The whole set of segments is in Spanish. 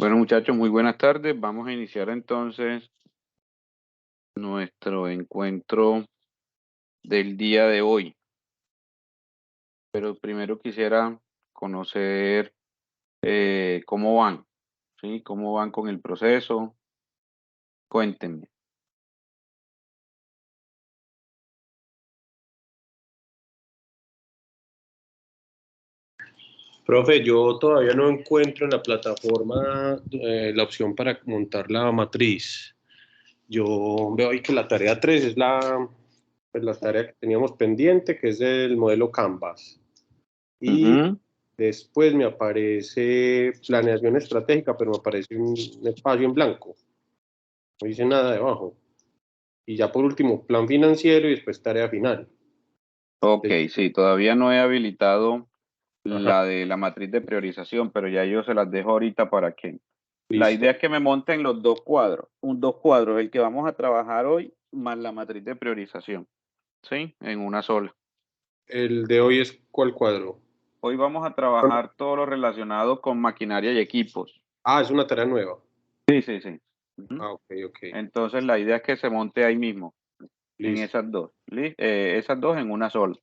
Bueno, muchachos, muy buenas tardes. Vamos a iniciar entonces nuestro encuentro del día de hoy. Pero primero quisiera conocer cómo van, ¿sí? ¿Cómo van con el proceso? Cuéntenme. Profe, yo todavía no encuentro en la plataforma la opción para montar la matriz. Yo veo ahí que la tarea 3 es la tarea que teníamos pendiente, que es el modelo Canvas. Y Ujú. después me aparece planeación estratégica, pero me aparece un espacio en blanco. No dice nada debajo. Y ya por último, plan financiero y después tarea final. Ok, sí, todavía no he habilitado Ajá, la de la matriz de priorización, pero ya yo se las dejo ahorita para que. La listo. idea es que me monten los dos cuadros, dos cuadros, el que vamos a trabajar hoy más la matriz de priorización, ¿sí? En una sola. El de hoy es ¿cuál cuadro? Hoy vamos a trabajar todo lo relacionado con maquinaria y equipos. Ah, es una tarea nueva. Sí, sí, sí. Ujú. Ah, ok, ok. Entonces la idea es que se monte ahí mismo, en Listo. esas dos. Esas dos en una sola.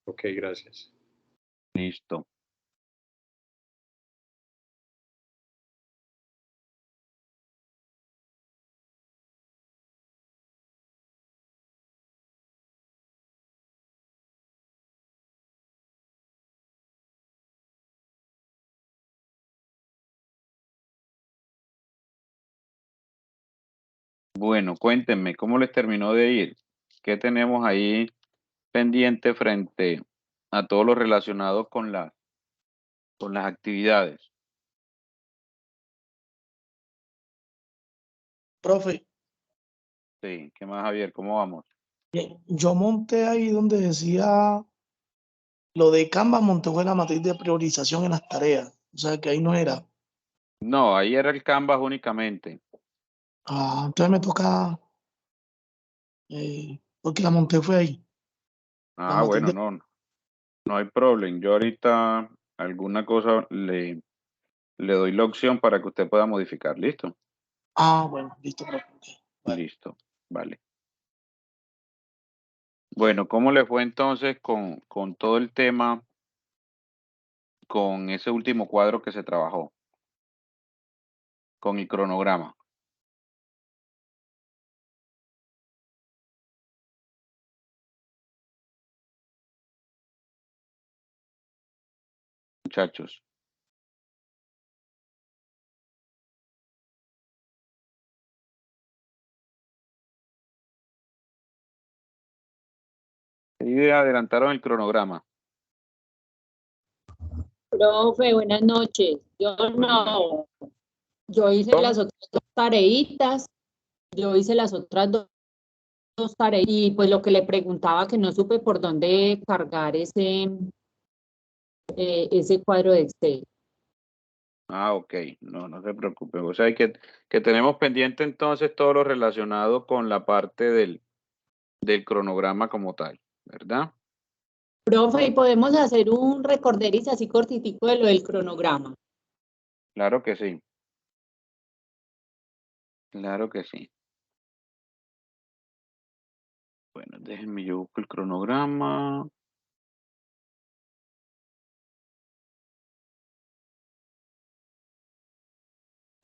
Ok, gracias. Listo. Bueno, cuéntenme, ¿cómo les terminó de ir? ¿Qué tenemos ahí pendiente frente a todo lo relacionado con con las actividades? Profe, Sí, ¿qué más, Javier? ¿Cómo vamos? yo monté ahí donde decía lo de Canva, monté fue la matriz de priorización en las tareas. O sea que ahí no era. No, ahí era el Canvas únicamente. Entonces me toca, porque la monté fue ahí, la Ah, matriz bueno, de... no, no hay problema. Yo ahorita alguna cosa le doy la opción para que usted pueda modificar. ¿Listo? Bueno, listo, profe. Ok, vale. Listo. Vale. Bueno, ¿cómo le fue entonces con todo el tema, con ese último cuadro que se trabajó, con el cronograma, muchachos? Ahí adelantaron el cronograma. Profe, buenas noches. Yo Buenas noches. no, yo hice las ¿Cómo? otras dos tareitas, yo hice las otras dos tareitas y pues lo que le preguntaba que no supe por dónde cargar ese cuadro de Excel. Ah, ok. No, no se preocupe. O sea, que tenemos pendiente entonces todo lo relacionado con la parte del cronograma como tal, ¿verdad? Profe, ¿y podemos hacer un recorderis así cortitico de lo del cronograma? Claro que sí. Claro que sí. Bueno, déjenme yo busco el cronograma.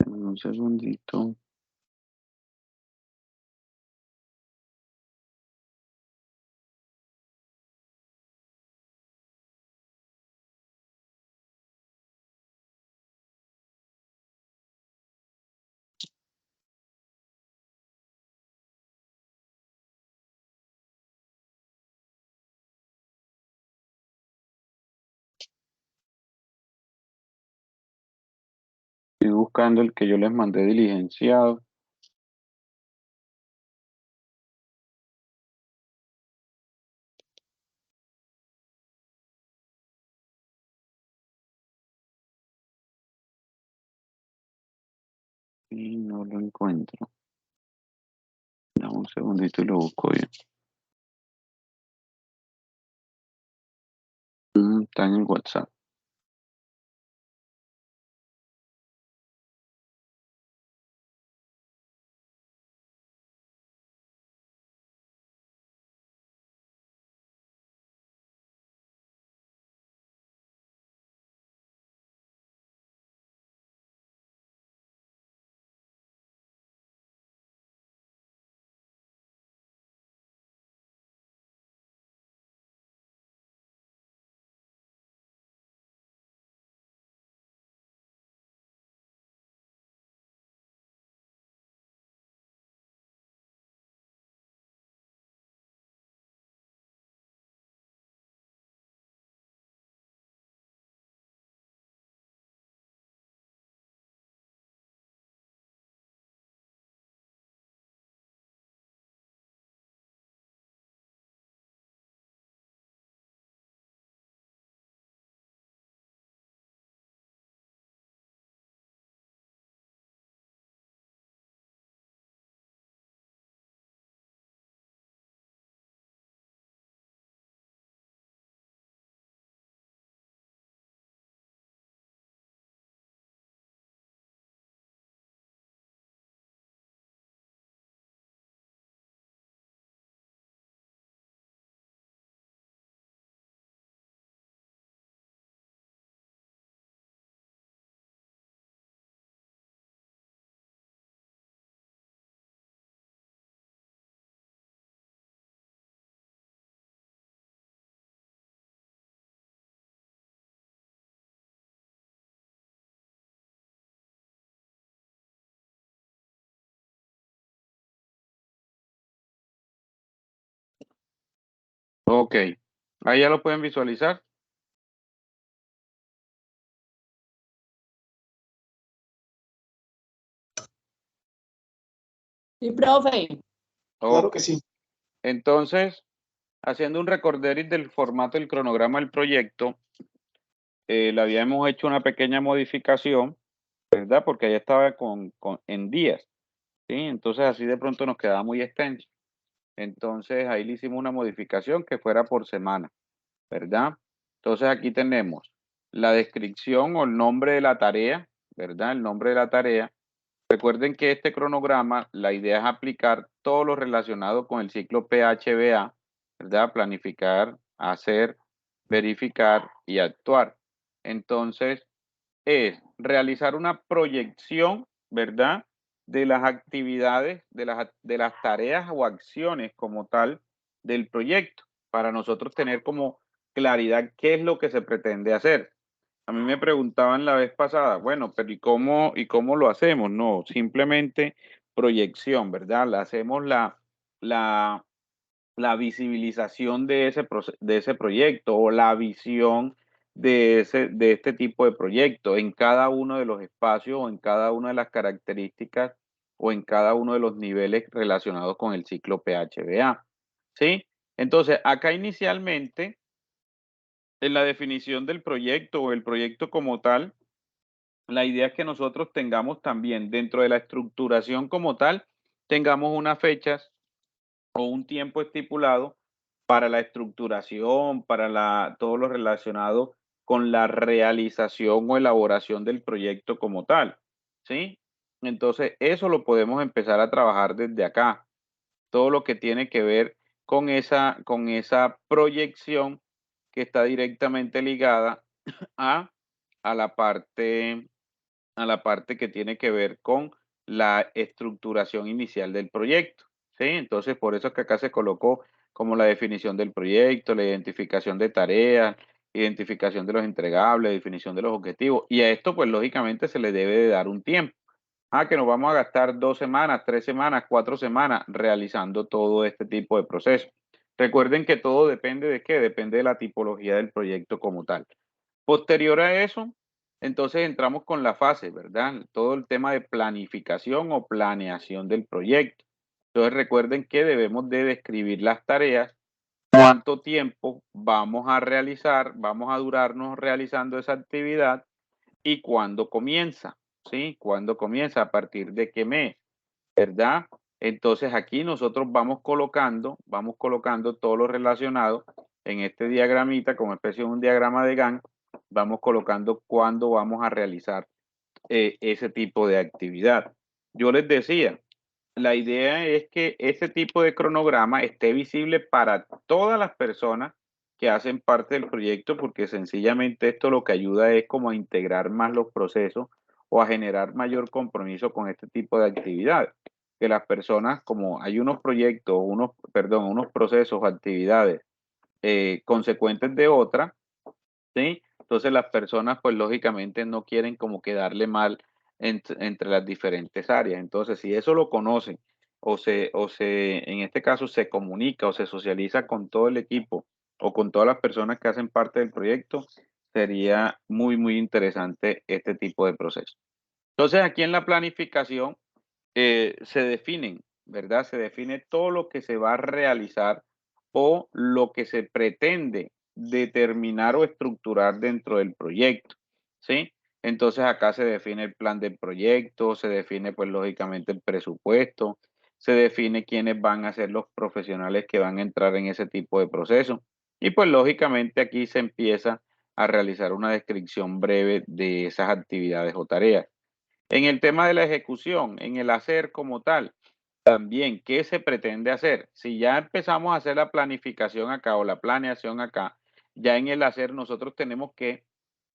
Un segundito. Estoy buscando el que yo les mandé diligenciado. Y no lo encuentro. Dame un segundito y lo busco bien. Está en el WhatsApp. Ok. Ahí ya lo pueden visualizar. Sí, profe. Claro Ok. que sí. Entonces, haciendo un recorderis del formato del cronograma del proyecto, le habíamos hecho una pequeña modificación, ¿verdad? Porque ahí estaba en días, ¿sí? Entonces así de pronto nos quedaba muy extenso. Entonces ahí le hicimos una modificación que fuera por semana, ¿verdad? Entonces aquí tenemos la descripción o el nombre de la tarea, ¿verdad? El nombre de la tarea. Recuerden que este cronograma, la idea es aplicar todo lo relacionado con el ciclo PHBA, ¿verdad? Planificar, hacer, verificar y actuar. Entonces, es realizar una proyección, ¿verdad? De las actividades, de las tareas o acciones como tal del proyecto, para nosotros tener como claridad qué es lo que se pretende hacer. A mí me preguntaban la vez pasada, bueno, pero y cómo lo hacemos? No, simplemente proyección, ¿verdad? Hacemos la, la visibilización de ese proyecto o la visión de este tipo de proyecto en cada uno de los espacios o en cada una de las características o en cada uno de los niveles relacionados con el ciclo PHBA. ¿Sí? Entonces, acá inicialmente, en la definición del proyecto o el proyecto como tal, la idea es que nosotros tengamos también dentro de la estructuración como tal, tengamos unas fechas o un tiempo estipulado para la estructuración, para todo lo relacionado con la realización o elaboración del proyecto como tal, ¿sí? Entonces, eso lo podemos empezar a trabajar desde acá. Todo lo que tiene que ver con esa proyección que está directamente ligada a, a la parte a la parte que tiene que ver con la estructuración inicial del proyecto, ¿sí? Entonces, por eso es que acá se colocó como la definición del proyecto, la identificación de tareas, identificación de los entregables, definición de los objetivos, y a esto, pues, lógicamente se le debe de dar un tiempo. Que nos vamos a gastar 2 semanas, 3 semanas, 4 semanas realizando todo este tipo de procesos. Recuerden que todo depende de qué, depende de la tipología del proyecto como tal. Posterior a eso, entonces entramos con la fase, ¿verdad? Todo el tema de planificación o planeación del proyecto. Entonces recuerden que debemos de describir las tareas, cuánto tiempo vamos a realizar, vamos a durarnos realizando esa actividad y cuándo comienza, ¿sí? ¿Cuándo comienza? ¿A partir de qué mes? ¿Verdad? Entonces aquí nosotros vamos colocando todo lo relacionado en este diagramita, como especie de un diagrama de Gantt, vamos colocando cuándo vamos a realizar ese tipo de actividad. Yo les decía, la idea es que ese tipo de cronograma esté visible para todas las personas que hacen parte del proyecto, porque sencillamente esto lo que ayuda es como a integrar más los procesos o a generar mayor compromiso con este tipo de actividades. Que las personas, como hay unos proyectos, unos procesos o actividades consecuentes de otras, ¿sí? Entonces las personas, pues lógicamente no quieren como que darle mal entre las diferentes áreas. Entonces, si eso lo conocen en este caso se comunica o se socializa con todo el equipo o con todas las personas que hacen parte del proyecto, sería muy, muy interesante este tipo de proceso. Entonces, aquí en la planificación se definen, ¿verdad? Se define todo lo que se va a realizar o lo que se pretende determinar o estructurar dentro del proyecto, ¿sí? Entonces acá se define el plan del proyecto, se define pues lógicamente el presupuesto, se define quiénes van a ser los profesionales que van a entrar en ese tipo de proceso y pues lógicamente aquí se empieza a realizar una descripción breve de esas actividades o tareas. En el tema de la ejecución, en el hacer como tal, también, ¿qué se pretende hacer? Si ya empezamos a hacer la planificación acá o la planeación acá, ya en el hacer nosotros tenemos que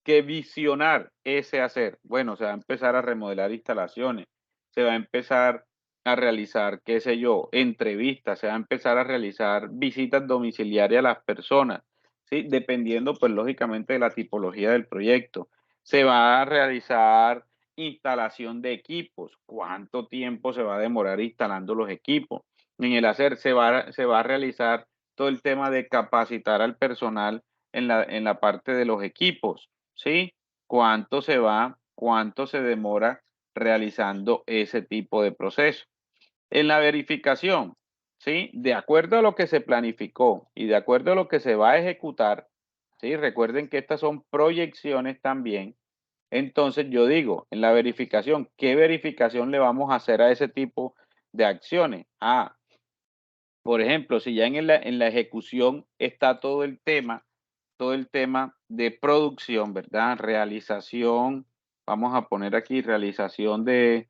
visionar ese hacer. Bueno, se va a empezar a remodelar instalaciones, se va a empezar a realizar, qué sé yo, entrevistas, se va a empezar a realizar visitas domiciliarias a las personas, ¿sí? Dependiendo, pues, lógicamente de la tipología del proyecto. Se va a realizar instalación de equipos, cuánto tiempo se va a demorar instalando los equipos. En el hacer se va a realizar todo el tema de capacitar al personal en la parte de los equipos, ¿sí? ¿Cuánto se demora realizando ese tipo de proceso? En la verificación, ¿sí? De acuerdo a lo que se planificó y de acuerdo a lo que se va a ejecutar, ¿sí? Recuerden que estas son proyecciones también. Entonces yo digo, en la verificación, ¿qué verificación le vamos a hacer a ese tipo de acciones? Por ejemplo, si ya en la ejecución está todo el tema de producción, ¿verdad? Realización, vamos a poner aquí realización de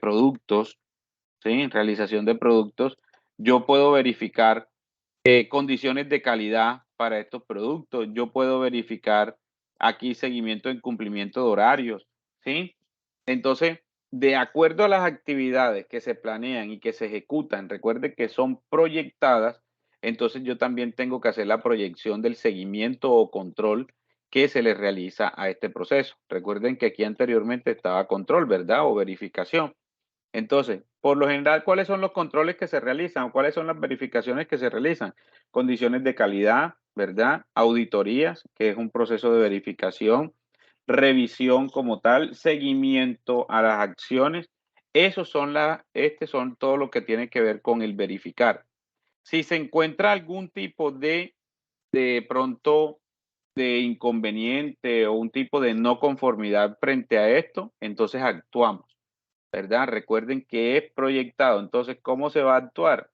productos, ¿sí? Realización de productos. Yo puedo verificar condiciones de calidad para estos productos. Yo puedo verificar aquí seguimiento en cumplimiento de horarios, ¿sí? Entonces, de acuerdo a las actividades que se planean y que se ejecutan, recuerde que son proyectadas, entonces yo también tengo que hacer la proyección del seguimiento o control que se le realiza a este proceso. Recuerden que aquí anteriormente estaba control, ¿verdad? O verificación. Entonces, por lo general, ¿cuáles son los controles que se realizan o cuáles son las verificaciones que se realizan? Condiciones de calidad, ¿verdad? Auditorías, que es un proceso de verificación, revisión como tal, seguimiento a las acciones. Son todo lo que tiene que ver con el verificar. Si se encuentra algún tipo de pronto, de inconveniente o un tipo de no conformidad frente a esto, entonces actuamos, ¿verdad? Recuerden que es proyectado. Entonces, ¿cómo se va a actuar?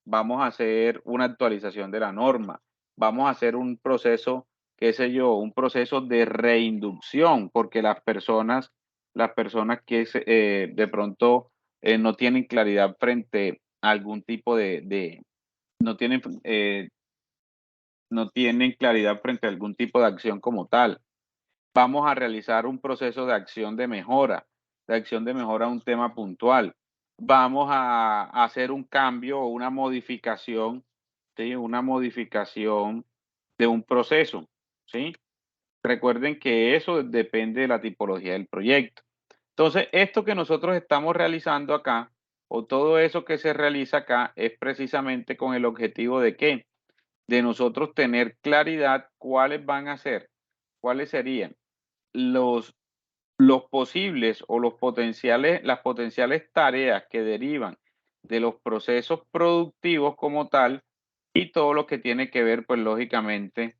Vamos a hacer una actualización de la norma. Vamos a hacer un proceso, qué sé yo, un proceso de reinducción, porque las personas que de pronto no tienen claridad frente a algún tipo no tienen, no tienen claridad frente a algún tipo de acción como tal. Vamos a realizar un proceso de acción de mejora a un tema puntual. Vamos a hacer un cambio o una modificación, ¿sí? Una modificación de un proceso, ¿sí? Recuerden que eso depende de la tipología del proyecto. Entonces, esto que nosotros estamos realizando acá, o todo eso que se realiza acá, es precisamente con el objetivo de ¿qué? De nosotros tener claridad cuáles van a ser, cuáles serían los posibles o las potenciales tareas que derivan de los procesos productivos como tal y todo lo que tiene que ver, pues lógicamente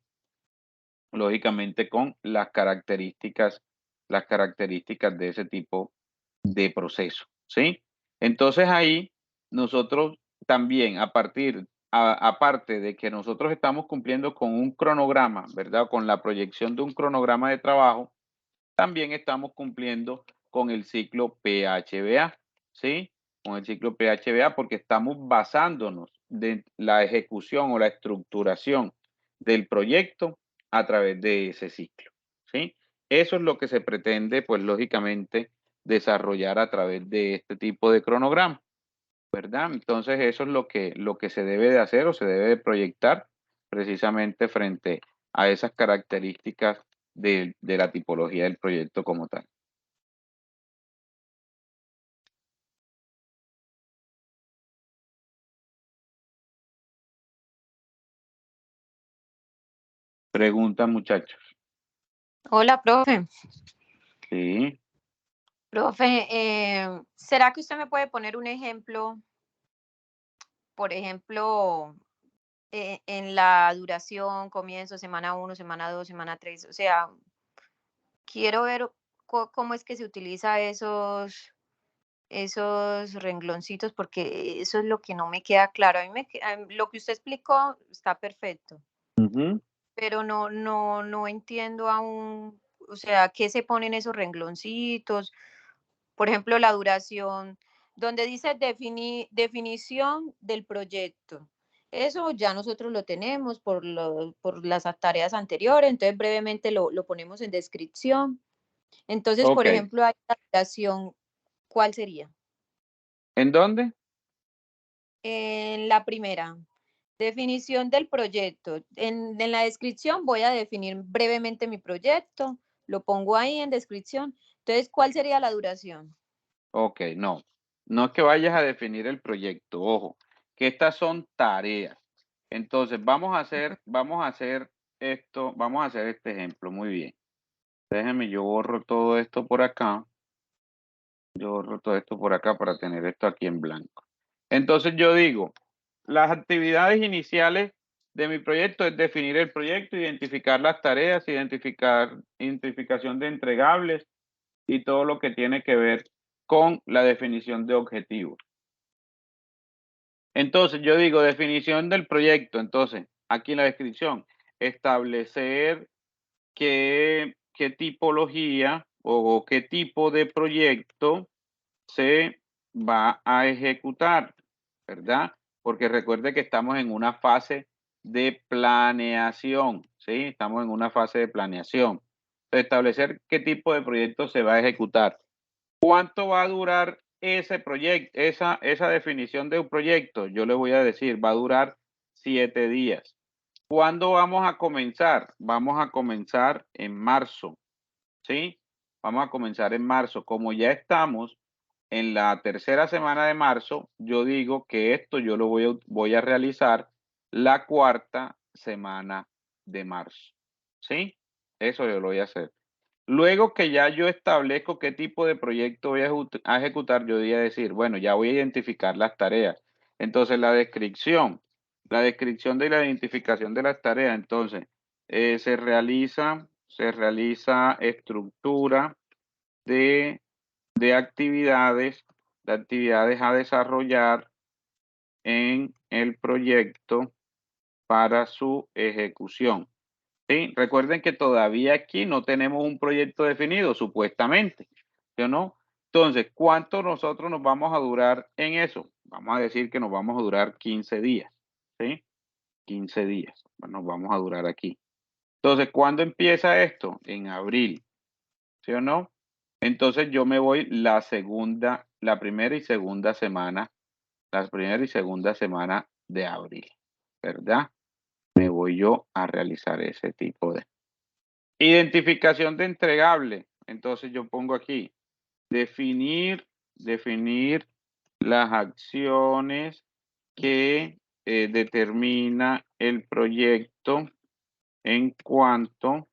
con las características de ese tipo de proceso, ¿sí? Entonces ahí nosotros también aparte de que nosotros estamos cumpliendo con un cronograma, ¿verdad? Con la proyección de un cronograma de trabajo, también estamos cumpliendo con el ciclo PHBA, ¿sí? Con el ciclo PHBA porque estamos basándonos de la ejecución o la estructuración del proyecto a través de ese ciclo, ¿sí? Eso es lo que se pretende, pues lógicamente, desarrollar a través de este tipo de cronograma, ¿verdad? Entonces eso es lo que se debe de hacer o se debe de proyectar precisamente frente a esas características de la tipología del proyecto como tal. Pregunta, muchachos. Hola, profe. Sí. Profe, ¿será que usted me puede poner un ejemplo? Por ejemplo, en la duración, comienzo, semana 1, semana 2, semana 3. O sea, quiero ver cómo es que se utiliza esos rengloncitos, porque eso es lo que no me queda claro. A mí lo que usted explicó está perfecto, Ujú. pero no entiendo aún, o sea, ¿qué se ponen esos rengloncitos? Por ejemplo, la duración, donde dice definición del proyecto. Eso ya nosotros lo tenemos por las tareas anteriores, entonces brevemente lo ponemos en descripción. Entonces, por Ok. ejemplo, hay la duración, ¿cuál sería? ¿En dónde? En la primera, definición del proyecto. En la descripción voy a definir brevemente mi proyecto, lo pongo ahí en descripción. Entonces, ¿cuál sería la duración? Ok, no. No es que vayas a definir el proyecto, ojo. que estas son tareas. Entonces, vamos a hacer esto, vamos a hacer este ejemplo, muy bien. Déjenme, yo borro todo esto por acá. Yo borro todo esto por acá para tener esto aquí en blanco. Entonces yo digo, las actividades iniciales de mi proyecto es definir el proyecto, identificar las tareas, identificación de entregables y todo lo que tiene que ver con la definición de objetivos. Entonces yo digo definición del proyecto. Entonces, aquí en la descripción, establecer qué tipología o qué tipo de proyecto se va a ejecutar, ¿verdad? Porque recuerde que estamos en una fase de planeación, ¿sí? Estamos en una fase de planeación. Establecer qué tipo de proyecto se va a ejecutar. ¿Cuánto va a durar ese proyecto, esa definición de un proyecto? Yo le voy a decir, va a durar 7 días. ¿Cuándo vamos a comenzar? Vamos a comenzar en marzo, ¿sí? Vamos a comenzar en marzo. Como ya estamos en la tercera semana de marzo, yo digo que esto yo lo voy a realizar la cuarta semana de marzo, ¿sí? Eso yo lo voy a hacer. Luego que ya yo establezco qué tipo de proyecto voy a ejecutar, yo voy a decir, bueno, ya voy a identificar las tareas. Entonces, la descripción de la identificación de las tareas. Entonces, se realiza estructura de actividades a desarrollar en el proyecto para su ejecución. ¿Sí? Recuerden que todavía aquí no tenemos un proyecto definido, supuestamente, ¿sí o no? Entonces, ¿cuánto nosotros nos vamos a durar en eso? Vamos a decir que nos vamos a durar 15 días, ¿sí? 15 días, bueno, nos vamos a durar aquí. Entonces, ¿cuándo empieza esto? En abril, ¿sí o no? Entonces, yo me voy la primera y segunda semana de abril, ¿verdad? Me voy yo a realizar ese tipo de identificación de entregable. Entonces yo pongo aquí, definir las acciones que determina el proyecto en cuanto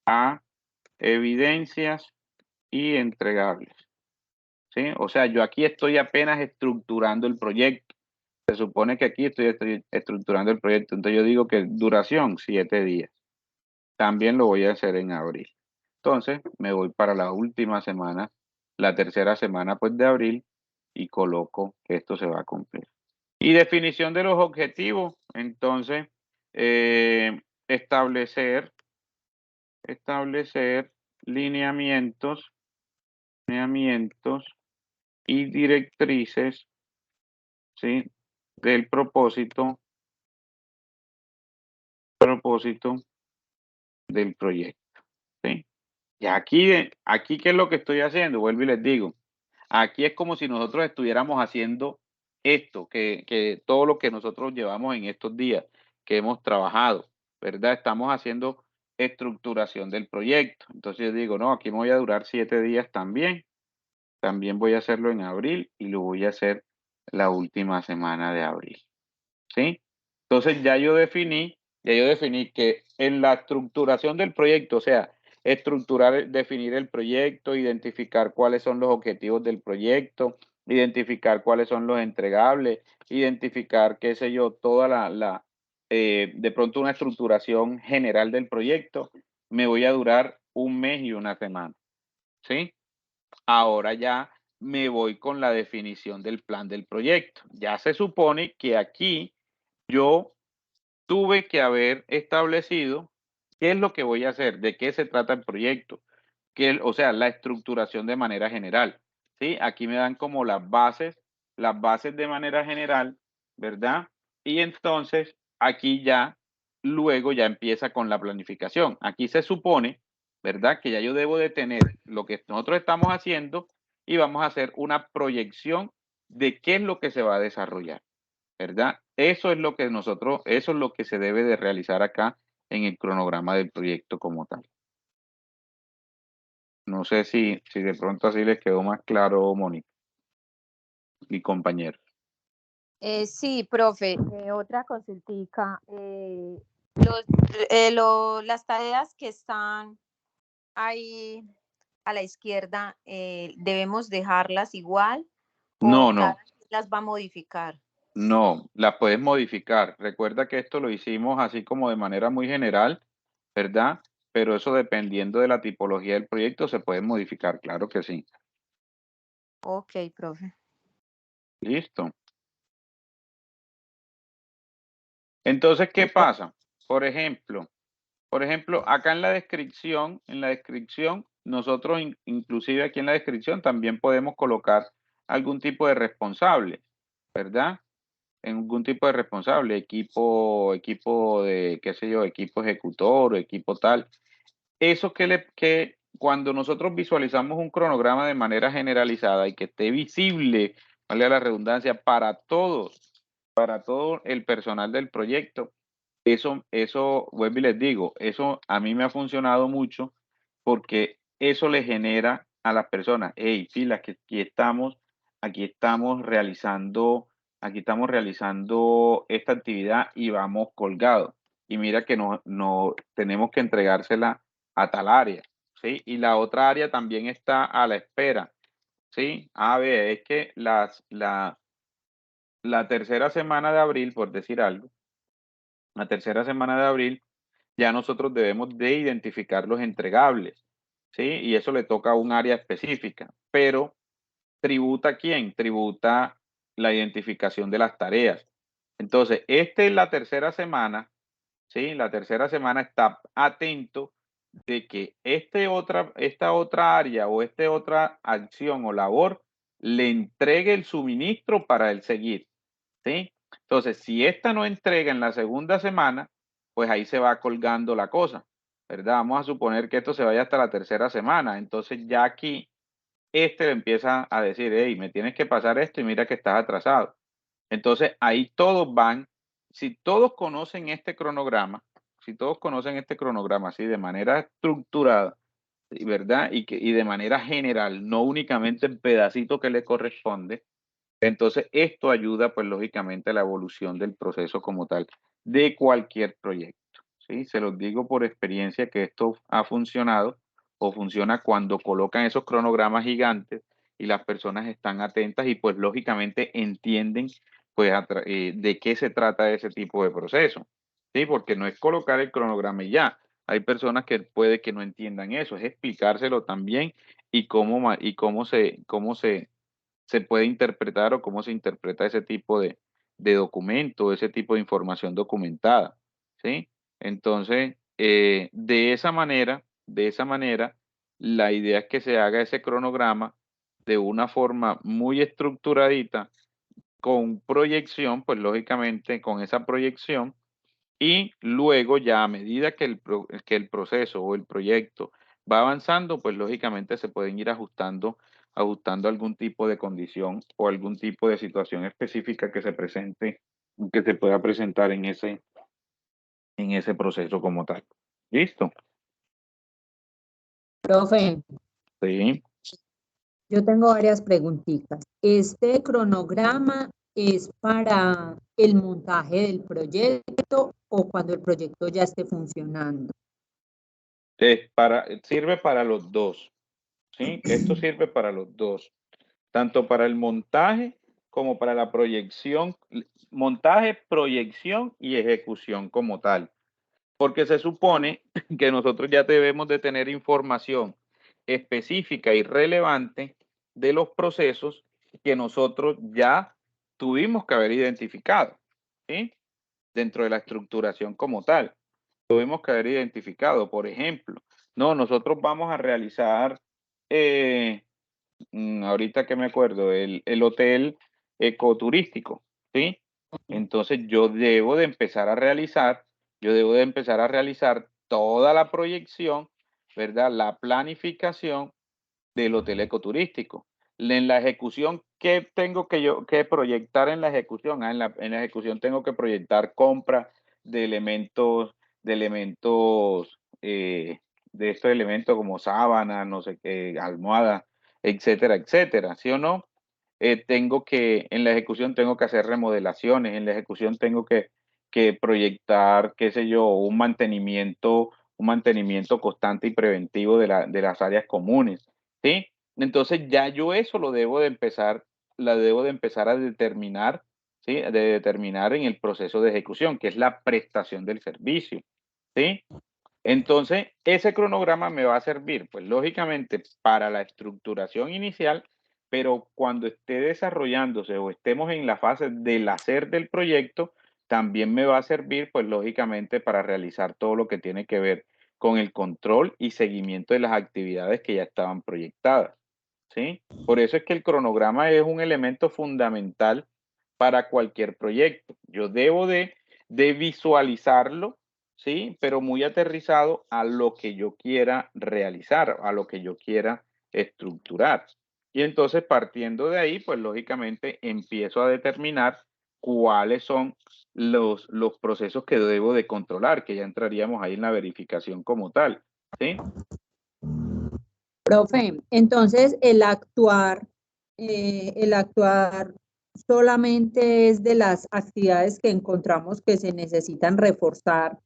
a evidencias y entregables. ¿Sí? O sea, yo aquí estoy apenas estructurando el proyecto. Se supone que aquí estoy estructurando el proyecto. Entonces yo digo que duración 7 días. También lo voy a hacer en abril. Entonces me voy para la última semana, la tercera semana pues de abril y coloco que esto se va a cumplir. Y definición de los objetivos. Entonces establecer lineamientos y directrices, ¿sí? Del propósito del proyecto, ¿sí? Y aquí, ¿qué es lo que estoy haciendo? Vuelvo y les digo, aquí es como si nosotros estuviéramos haciendo esto, que todo lo que nosotros llevamos en estos días, que hemos trabajado, ¿verdad? Estamos haciendo estructuración del proyecto. Entonces yo digo, no, aquí me voy a durar 7 días también. También voy a hacerlo en abril y lo voy a hacer la última semana de abril, ¿sí? Entonces ya yo definí que en la estructuración del proyecto, o sea, definir el proyecto, identificar cuáles son los objetivos del proyecto, identificar cuáles son los entregables, identificar, qué sé yo, toda de pronto una estructuración general del proyecto, me voy a durar 1 mes y 1 semana, ¿sí? Ahora ya me voy con la definición del plan del proyecto. Ya se supone que aquí yo tuve que haber establecido qué es lo que voy a hacer, de qué se trata el proyecto, o sea, la estructuración de manera general, ¿sí? Aquí me dan como las bases de manera general, ¿verdad? Y entonces aquí luego ya empieza con la planificación. Aquí se supone, ¿verdad? Que ya yo debo de tener lo que nosotros estamos haciendo y vamos a hacer una proyección de qué es lo que se va a desarrollar, ¿verdad? Eso es lo que se debe de realizar acá en el cronograma del proyecto como tal. No sé si de pronto así les quedó más claro, Mónica. y compañeros. Sí, profe, otra consultica. Las tareas que están ahí a la izquierda, ¿debemos dejarlas igual No, o no, cada quien las va a modificar? no, las puedes modificar. Recuerda que esto lo hicimos así como de manera muy general, ¿verdad? Pero eso dependiendo de la tipología del proyecto se puede modificar, claro que sí. Ok, profe. Listo. Entonces, ¿qué pasa? Por ejemplo, acá en la descripción, nosotros inclusive aquí en la descripción también podemos colocar algún tipo de responsable, ¿verdad? Algún tipo de responsable, equipo de, qué sé yo, equipo ejecutor o equipo tal. Eso que cuando nosotros visualizamos un cronograma de manera generalizada y que esté visible, vale la redundancia, para todo el personal del proyecto, eso, vuelvo y les digo, eso a mí me ha funcionado mucho porque eso le genera a las personas, hey, fila, que aquí estamos realizando, esta actividad y vamos colgados. Y mira que no tenemos que entregársela a tal área, ¿sí? Y la otra área también está a la espera, ¿sí? A ver, es que la tercera semana de abril, por decir algo, la tercera semana de abril, ya nosotros debemos de identificar los entregables, ¿sí? Y eso le toca a un área específica, pero ¿tributa a quién? Tributa la identificación de las tareas. Entonces, esta es la tercera semana, ¿sí? La tercera semana está atento de que esta otra área o esta otra acción o labor le entregue el suministro para el seguir, ¿sí? Entonces, si esta no entrega en la segunda semana, pues ahí se va colgando la cosa, ¿verdad? Vamos a suponer que esto se vaya hasta la tercera semana. Entonces, ya aquí, le empieza a decir, hey, me tienes que pasar esto y mira que estás atrasado. Entonces, ahí todos van, si todos conocen este cronograma, así de manera estructurada, ¿verdad? Y de manera general, no únicamente el pedacito que le corresponde, entonces, esto ayuda, pues, lógicamente, a la evolución del proceso como tal de cualquier proyecto, ¿sí? Se los digo por experiencia que esto ha funcionado o funciona cuando colocan esos cronogramas gigantes y las personas están atentas y, pues, lógicamente entienden, pues, de qué se trata ese tipo de proceso, ¿sí? Porque no es colocar el cronograma y ya. Hay personas que puede que no entiendan eso, es explicárselo también y cómo se puede interpretar o cómo se interpreta ese tipo de documento, ese tipo de información documentada, ¿sí? Entonces, de esa manera, la idea es que se haga ese cronograma de una forma muy estructuradita, con proyección, pues lógicamente con esa proyección, y luego ya a medida que el proceso o el proyecto va avanzando, pues lógicamente se pueden ir ajustando algún tipo de condición o algún tipo de situación específica que se pueda presentar en ese proceso como tal. ¿Listo? Profe, Sí. yo tengo varias preguntitas. ¿Este cronograma es para el montaje del proyecto o cuando el proyecto ya esté funcionando? Sirve para los dos, ¿sí? Esto sirve para los dos, tanto para el montaje como para la proyección, montaje, proyección y ejecución como tal. Porque se supone que nosotros ya debemos de tener información específica y relevante de los procesos que nosotros ya tuvimos que haber identificado, ¿sí? Dentro de la estructuración como tal. Tuvimos que haber identificado, por ejemplo, no, nosotros vamos a realizar, ahorita que me acuerdo, el hotel ecoturístico, ¿sí? Entonces yo debo de empezar a realizar toda la proyección, ¿verdad? La planificación del hotel ecoturístico. En la ejecución, ¿qué tengo que proyectar en la ejecución? En la ejecución tengo que proyectar compra de de estos elementos como sábana, no sé qué, almohada, etcétera, etcétera, ¿sí o no? en la ejecución tengo que hacer remodelaciones, en la ejecución tengo que proyectar, qué sé yo, un mantenimiento constante y preventivo de las áreas comunes, ¿sí? Entonces ya yo eso la debo de empezar a determinar, ¿sí? De determinar en el proceso de ejecución, que es la prestación del servicio, ¿sí? Entonces, ese cronograma me va a servir, pues lógicamente, para la estructuración inicial, pero cuando esté desarrollándose o estemos en la fase del hacer del proyecto, también me va a servir, pues lógicamente, para realizar todo lo que tiene que ver con el control y seguimiento de las actividades que ya estaban proyectadas, ¿sí? Por eso es que el cronograma es un elemento fundamental para cualquier proyecto. Yo debo de visualizarlo, ¿sí? Pero muy aterrizado a lo que yo quiera realizar, a lo que yo quiera estructurar. Y entonces, partiendo de ahí, pues lógicamente empiezo a determinar cuáles son los procesos que debo de controlar, que ya entraríamos ahí en la verificación como tal, ¿sí? Profe, entonces el actuar solamente es de las actividades que encontramos que se necesitan reforzar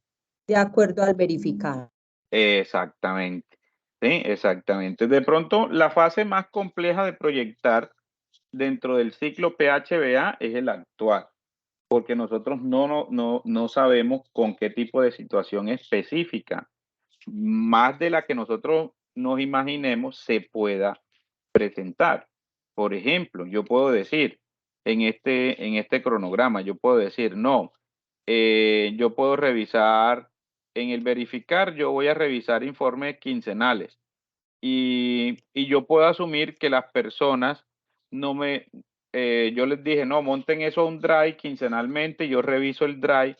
de acuerdo al verificado. Exactamente, sí, exactamente. De pronto, la fase más compleja de proyectar dentro del ciclo PHBA es el actuar, porque nosotros no sabemos con qué tipo de situación específica, más de la que nosotros nos imaginemos, se pueda presentar. Por ejemplo, yo puedo decir en este cronograma, yo puedo decir, no, yo puedo revisar, en el verificar, yo voy a revisar informes quincenales y yo puedo asumir que las personas no me, yo les dije, no, monten eso a un drive quincenalmente, yo reviso el drive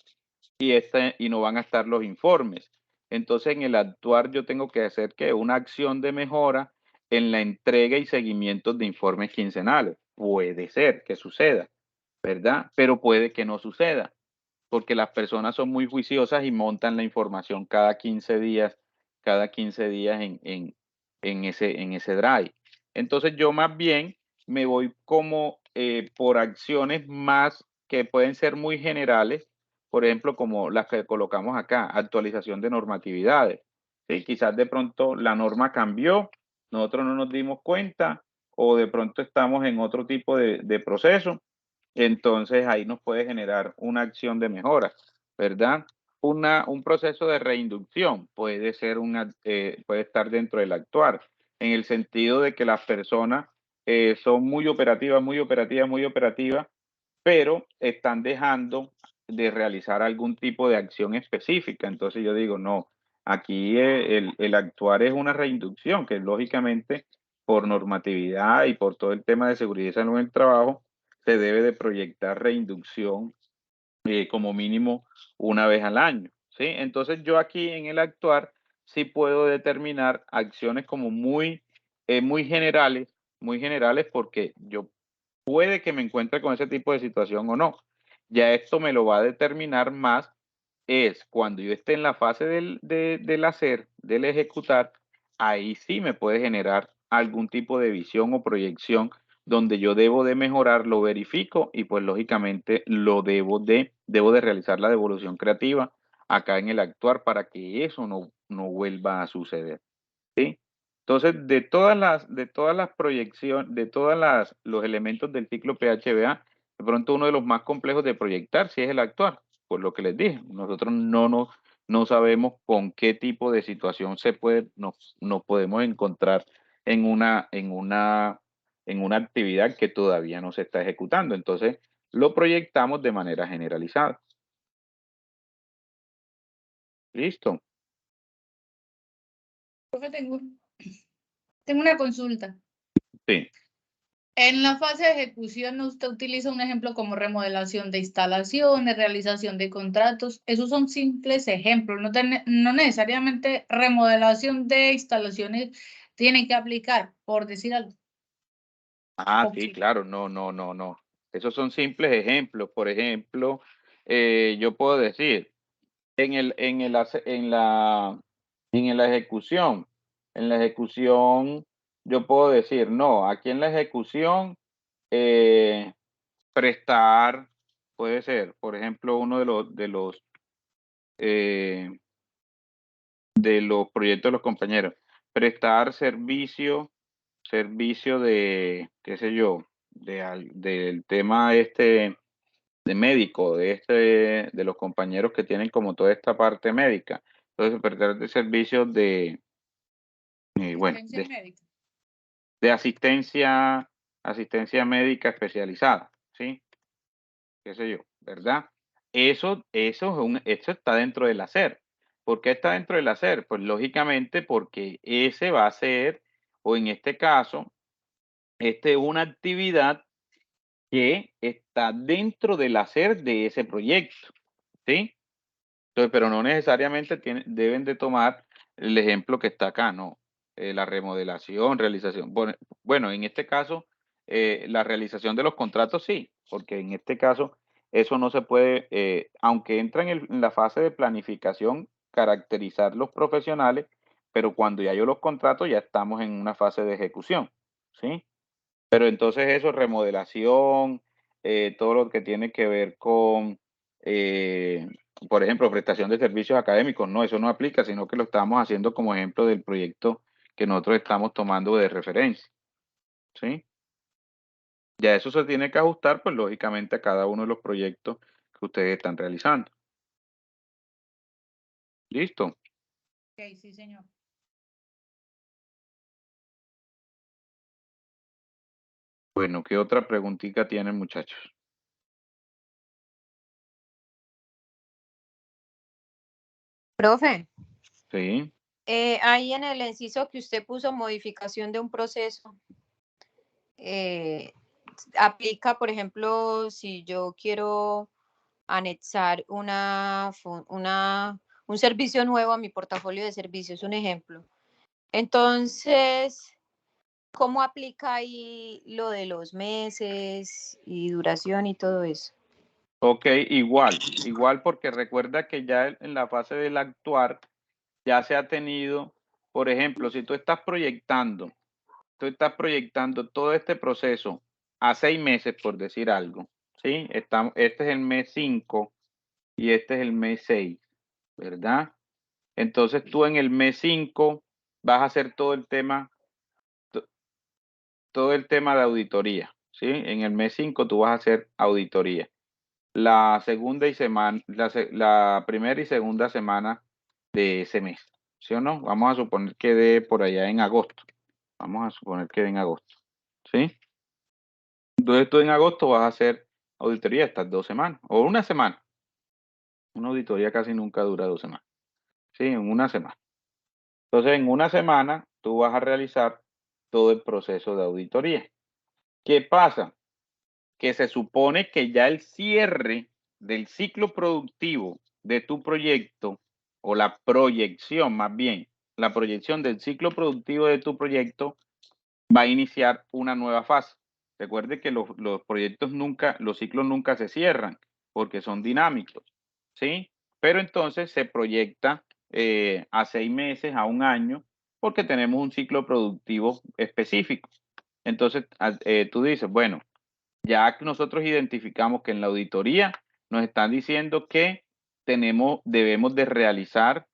y no van a estar los informes. Entonces, en el actuar yo tengo que hacer que una acción de mejora en la entrega y seguimiento de informes quincenales. Puede ser que suceda, ¿verdad? Pero puede que no suceda, porque las personas son muy juiciosas y montan la información cada 15 días en ese drive. Entonces yo más bien me voy como por acciones más que pueden ser muy generales, por ejemplo, como las que colocamos acá, actualización de normatividades. ¿Sí? Quizás de pronto la norma cambió, nosotros no nos dimos cuenta o de pronto estamos en otro tipo de proceso, entonces ahí nos puede generar una acción de mejora, ¿verdad? Un proceso de reinducción puede ser puede estar dentro del actuar, en el sentido de que las personas son muy operativas, muy operativas, muy operativas, pero están dejando de realizar algún tipo de acción específica. Entonces yo digo, no, aquí el actuar es una reinducción, que lógicamente por normatividad y por todo el tema de seguridad y salud en el trabajo, se debe de proyectar reinducción como mínimo una vez al año, ¿sí? Entonces yo aquí en el actuar sí puedo determinar acciones como muy generales porque yo puede que me encuentre con ese tipo de situación o no. Ya esto me lo va a determinar más es cuando yo esté en la fase del hacer, del ejecutar, ahí sí me puede generar algún tipo de visión o proyección donde yo debo de mejorar, lo verifico y pues lógicamente debo de realizar la devolución creativa acá en el actuar para que eso no vuelva a suceder, ¿sí? Entonces, de todas las proyecciones, los elementos del ciclo PHBA, de pronto uno de los más complejos de proyectar sí es el actuar, por lo que les dije. Nosotros no sabemos con qué tipo de situación nos podemos encontrar en una actividad que todavía no se está ejecutando. Entonces, lo proyectamos de manera generalizada. ¿Listo? Profe, tengo una consulta. Sí. En la fase de ejecución, usted utiliza un ejemplo como remodelación de instalaciones, realización de contratos. Esos son simples ejemplos, no necesariamente remodelación de instalaciones tiene que aplicar, por decir algo. Ah, ¿O sí, sí? claro, no. Esos son simples ejemplos. Por ejemplo, yo puedo decir, en la ejecución, yo puedo decir, no, aquí en la ejecución, prestar, puede ser, por ejemplo, uno de los proyectos de los compañeros, prestar servicio de, qué sé yo, del tema de médico, de los compañeros que tienen como toda esta parte médica. Entonces, prestar de servicios bueno, Asistencia médica. de asistencia médica especializada, ¿sí? Qué sé yo, ¿verdad? Eso está dentro del hacer. ¿Por qué está dentro del hacer? Pues lógicamente porque ese va a ser, o en este caso, una actividad que está dentro del hacer de ese proyecto, ¿sí? Entonces, pero no necesariamente deben de tomar el ejemplo que está acá, ¿no? La remodelación, realización. Bueno, en este caso, la realización de los contratos sí, porque en este caso eso no se puede, aunque entra en la fase de planificación, caracterizar los profesionales, pero cuando ya yo los contrato ya estamos en una fase de ejecución, ¿sí? Pero entonces eso, remodelación, todo lo que tiene que ver con, por ejemplo, prestación de servicios académicos, no, eso no aplica, sino que lo estamos haciendo como ejemplo del proyecto que nosotros estamos tomando de referencia, ¿sí? Ya eso se tiene que ajustar, pues lógicamente a cada uno de los proyectos que ustedes están realizando. ¿Listo? Ok, sí, señor. Bueno, ¿qué otra preguntita tienen, muchachos? Profe, Sí. ahí en el inciso que usted puso, modificación de un proceso, aplica, por ejemplo, si yo quiero anexar un servicio nuevo a mi portafolio de servicios, un ejemplo. Entonces, ¿cómo aplica ahí lo de los meses y duración y todo eso? Ok, igual porque recuerda que ya en la fase del actuar ya se ha tenido, por ejemplo, si tú estás proyectando todo este proceso a 6 meses, por decir algo, ¿sí? Este es el mes 5 y este es el mes 6, ¿verdad? Entonces tú en el mes 5 vas a hacer todo el tema de auditoría, ¿sí? En el mes 5 tú vas a hacer auditoría. La primera y segunda semana de ese mes, ¿sí o no? Vamos a suponer que dé por allá en agosto. Vamos a suponer que dé en agosto, ¿sí? Entonces tú en agosto vas a hacer auditoría estas 2 semanas o una semana. Una auditoría casi nunca dura 2 semanas, ¿sí? En una semana. Entonces en una semana tú vas a realizar todo el proceso de auditoría. ¿Qué pasa? Que se supone que ya el cierre del ciclo productivo de tu proyecto, o la proyección más bien, la proyección del ciclo productivo de tu proyecto va a iniciar una nueva fase. Recuerde que los proyectos los ciclos nunca se cierran porque son dinámicos, ¿sí? Pero entonces se proyecta a 6 meses, a un año, porque tenemos un ciclo productivo específico. Entonces, tú dices, bueno, ya que nosotros identificamos que en la auditoría nos están diciendo que debemos de realizar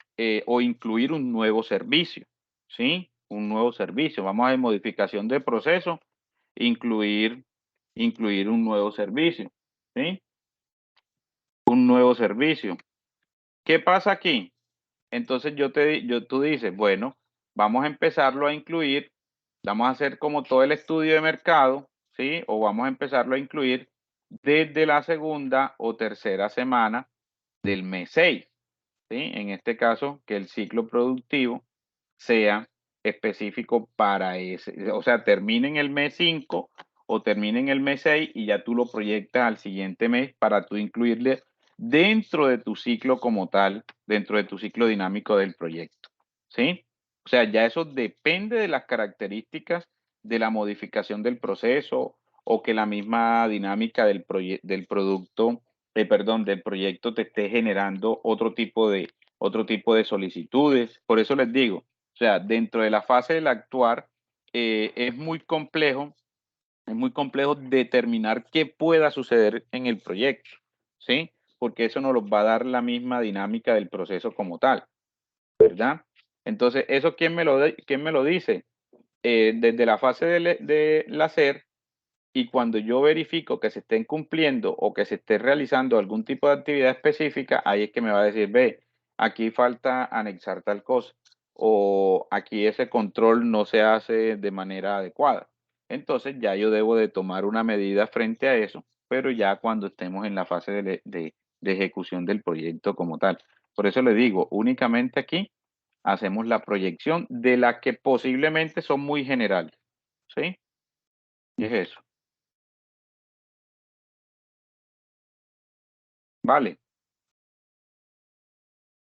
o incluir un nuevo servicio, ¿sí? Un nuevo servicio. Vamos a ver modificación de proceso, incluir un nuevo servicio, ¿sí? Un nuevo servicio. ¿Qué pasa aquí? Entonces tú dices, bueno, vamos a empezarlo a incluir, vamos a hacer como todo el estudio de mercado, ¿sí? O vamos a empezarlo a incluir desde la segunda o tercera semana del mes 6, ¿sí? En este caso, que el ciclo productivo sea específico para ese, o sea, termine en el mes 5 o termine en el mes 6 y ya tú lo proyectas al siguiente mes para tú incluirle dentro de tu ciclo como tal, dentro de tu ciclo dinámico del proyecto, ¿sí? O sea, ya eso depende de las características de la modificación del proceso o que la misma dinámica del producto, del proyecto te esté generando otro tipo de solicitudes. Por eso les digo, o sea, dentro de la fase del actuar es muy complejo Es muy complejo determinar qué pueda suceder en el proyecto, ¿sí? Porque eso nos va a dar la misma dinámica del proceso como tal, ¿verdad? Entonces, ¿eso quién me lo dice? Desde la fase del hacer, y cuando yo verifico que se estén cumpliendo o que se esté realizando algún tipo de actividad específica, ahí es que me va a decir, ve, aquí falta anexar tal cosa, o aquí ese control no se hace de manera adecuada. Entonces ya yo debo de tomar una medida frente a eso, pero ya cuando estemos en la fase de ejecución del proyecto como tal. Por eso le digo, únicamente aquí hacemos la proyección de las que posiblemente son muy generales, ¿sí? Y es eso. Vale,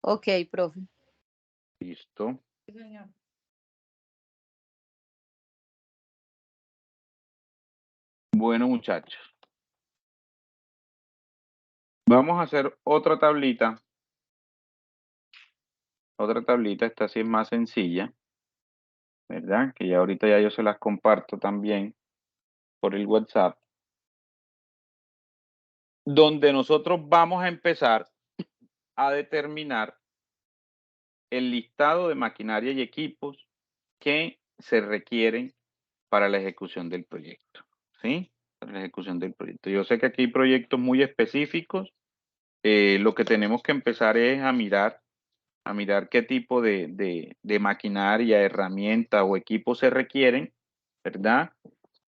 Ok, profe. listo. Sí, señor. Bueno, muchachos. Vamos a hacer otra tablita. Otra tablita, esta sí es más sencilla, ¿verdad? Que ya ahorita ya yo se las comparto también por el WhatsApp. Donde nosotros vamos a empezar a determinar el listado de maquinaria y equipos que se requieren para la ejecución del proyecto, ¿sí? Para la ejecución del proyecto. Yo sé que aquí hay proyectos muy específicos. Lo que tenemos que empezar es a mirar qué tipo de maquinaria, herramienta o equipo se requieren, ¿verdad?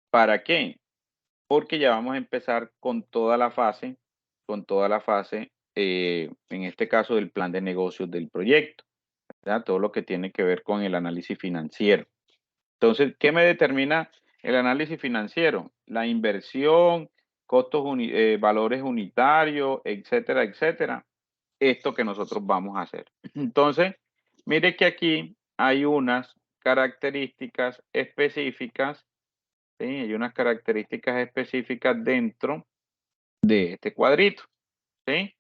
¿Para qué? Porque ya vamos a empezar con toda la fase, en este caso del plan de negocios del proyecto, ¿verdad? Todo lo que tiene que ver con el análisis financiero. Entonces, ¿qué me determina el análisis financiero? La inversión, costos, valores unitarios, etcétera, etcétera. Esto que nosotros vamos a hacer. Entonces, mire que aquí hay unas características específicas, ¿sí? Hay unas características específicas dentro de este cuadrito, ¿sí?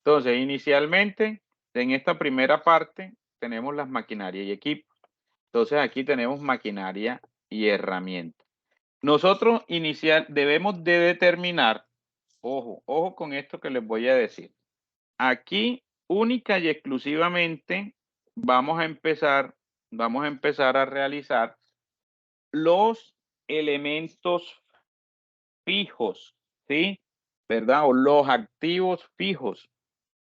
Entonces, inicialmente, en esta primera parte, tenemos las maquinarias y equipos. Entonces, aquí tenemos maquinaria y herramientas. Nosotros debemos de determinar, ojo con esto que les voy a decir. Aquí, única y exclusivamente, vamos a empezar a realizar los elementos fijos, ¿sí? ¿Verdad? O los activos fijos,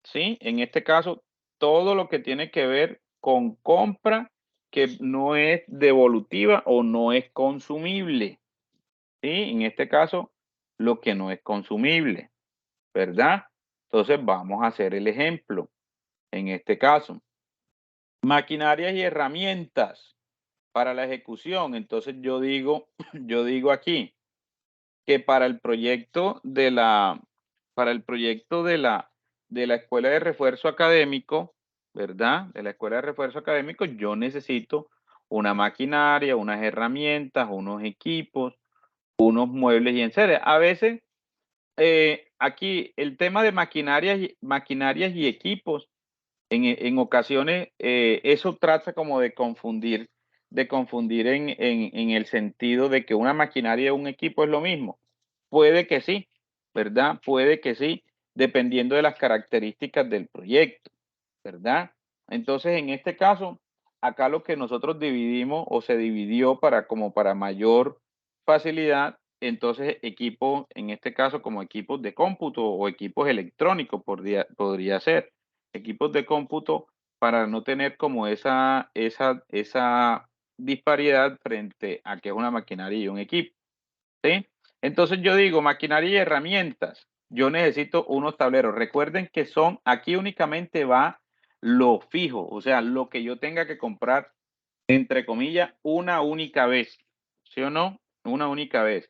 ¿sí? En este caso, todo lo que tiene que ver con compra que no es devolutiva o no es consumible, ¿sí? En este caso, lo que no es consumible, ¿verdad? Entonces, vamos a hacer el ejemplo. En este caso, maquinarias y herramientas para la ejecución. Entonces yo digo, yo digo aquí que para el proyecto de la escuela de refuerzo académico, ¿verdad? De la escuela de refuerzo académico, yo necesito una maquinaria, unas herramientas, unos equipos, unos muebles y enseres. A veces, aquí el tema de maquinarias y equipos en ocasiones, eso trata como de confundir en el sentido de que una maquinaria o un equipo es lo mismo. Puede que sí, ¿verdad? Puede que sí, dependiendo de las características del proyecto, ¿verdad? Entonces, en este caso, acá lo que nosotros dividimos o se dividió como para mayor facilidad, entonces equipos, en este caso como equipos de cómputo o equipos electrónicos podría ser equipos de cómputo para no tener como esa disparidad frente a que es una maquinaria y un equipo, ¿sí? Entonces yo digo, maquinaria y herramientas, yo necesito unos tableros. Recuerden que aquí únicamente va lo fijo, o sea, lo que yo tenga que comprar, entre comillas, una única vez, ¿sí o no? Una única vez.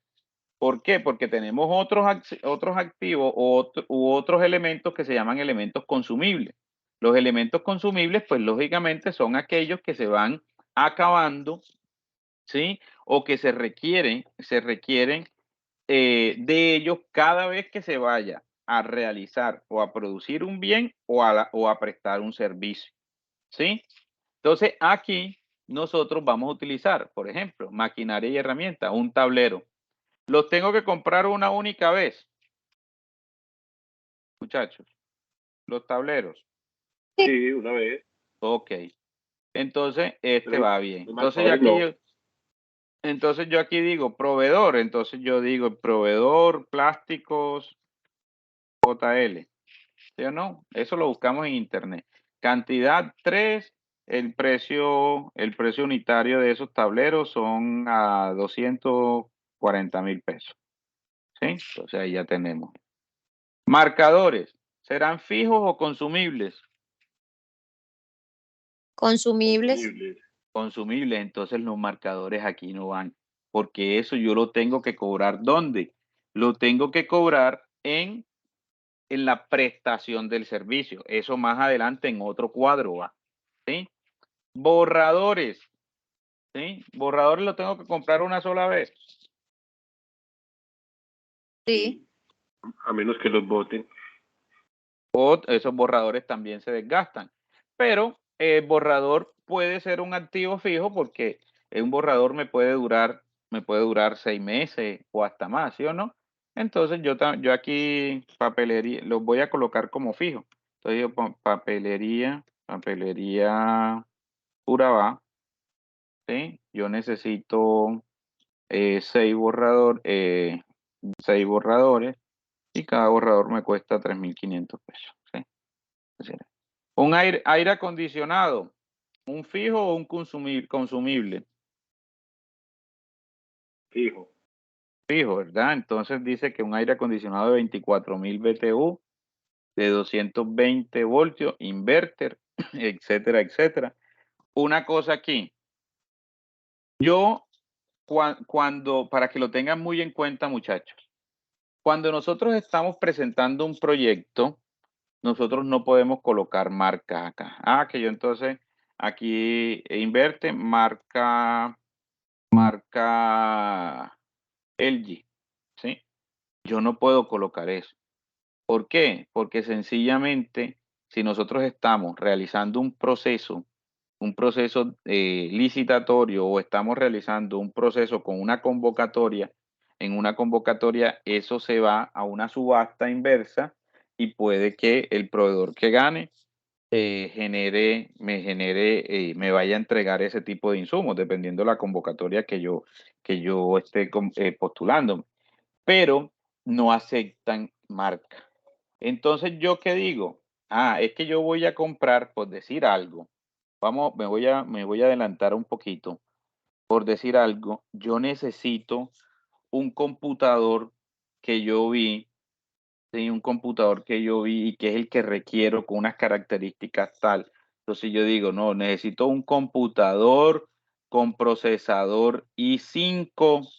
¿Por qué? Porque tenemos otros activos u otros elementos que se llaman elementos consumibles. Los elementos consumibles, pues lógicamente son aquellos que se van acabando, ¿sí? O que se requieren de ellos cada vez que se vaya a realizar o a producir un bien o a prestar un servicio, ¿sí? Entonces, aquí nosotros vamos a utilizar, por ejemplo, maquinaria y herramientas, un tablero. Los tengo que comprar una única vez. Muchachos, los tableros. Sí, una vez. Ok. Entonces, este Pero va bien. los Entonces, ya marcadores aquí entonces yo aquí digo proveedor. Entonces yo digo proveedor plásticos JL. ¿Sí o no? Eso lo buscamos en internet. Cantidad 3, el precio unitario de esos tableros son a 240,000 pesos. ¿Sí? Entonces ahí ya tenemos. Marcadores, ¿serán fijos o consumibles? Consumibles. Consumibles, entonces los marcadores aquí no van, porque eso yo lo tengo que cobrar, ¿dónde? Lo tengo que cobrar en la prestación del servicio. Eso más adelante en otro cuadro va. ¿Sí? Borradores. ¿Sí? Borradores lo tengo que comprar una sola vez. Sí. a menos que los voten. O esos borradores también se desgastan. Pero el borrador puede ser un activo fijo porque un borrador me puede durar 6 meses o hasta más, ¿sí o no? Entonces yo aquí papelería, los voy a colocar como fijo. Entonces yo papelería Urabá, ¿sí? Yo necesito 6 borradores y cada borrador me cuesta 3,500 pesos, ¿sí? Es decir, un aire acondicionado, ¿un fijo o un consumible? Fijo. Fijo, ¿verdad? Entonces dice que un aire acondicionado de 24,000 BTU, de 220 voltios, inverter, etcétera, etcétera. Una cosa aquí, yo cuando, para que lo tengan muy en cuenta, muchachos, cuando nosotros estamos presentando un proyecto, nosotros no podemos colocar marcas acá. Ah, que yo entonces aquí inverte marca LG, ¿sí? Yo no puedo colocar eso. ¿Por qué? Porque sencillamente, si nosotros estamos realizando un proceso licitatorio o estamos realizando un proceso con una convocatoria, en una convocatoria eso se va a una subasta inversa y puede que el proveedor que gane me vaya a entregar ese tipo de insumos, dependiendo de la convocatoria que yo esté postulando, pero no aceptan marca. Entonces, ¿yo qué digo? Ah, es que yo voy a comprar, por decir algo, me voy a adelantar un poquito, por decir algo, yo necesito un computador que yo vi, sí, un computador que yo vi y que es el que requiero con unas características tal. Entonces yo digo, no, necesito un computador con procesador i5,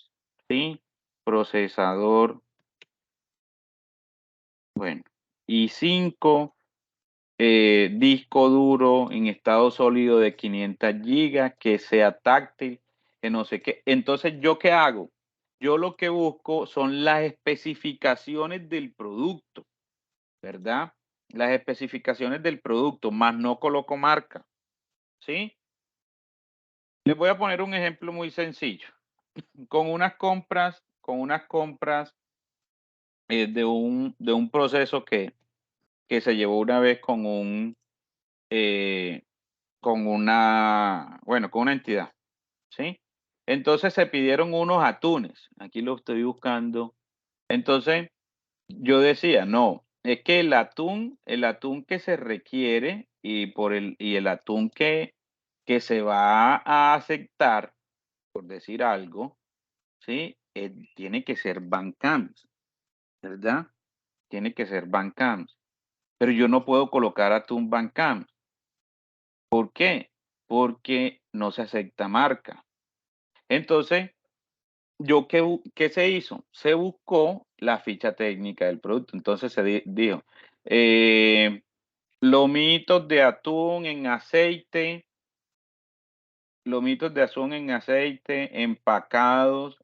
¿sí? Procesador, bueno, i5, disco duro en estado sólido de 500 gigas, que sea táctil, que no sé qué. Entonces, ¿yo qué hago? Yo lo que busco son las especificaciones del producto, ¿verdad? Las especificaciones del producto, más no coloco marca, ¿sí? Les voy a poner un ejemplo muy sencillo. Con unas compras de un proceso que se llevó una vez con una entidad, ¿sí? Entonces se pidieron unos atunes, aquí lo estoy buscando. Entonces yo decía, no, es que el atún que se requiere y el atún que se va a aceptar, por decir algo, ¿sí? Tiene que ser Bancams, ¿verdad? Tiene que ser Bancams, pero yo no puedo colocar atún Bancams. ¿Por qué? Porque no se acepta marca. Entonces, ¿qué se hizo? Se buscó la ficha técnica del producto. Entonces se dijo, lomitos de atún en aceite, empacados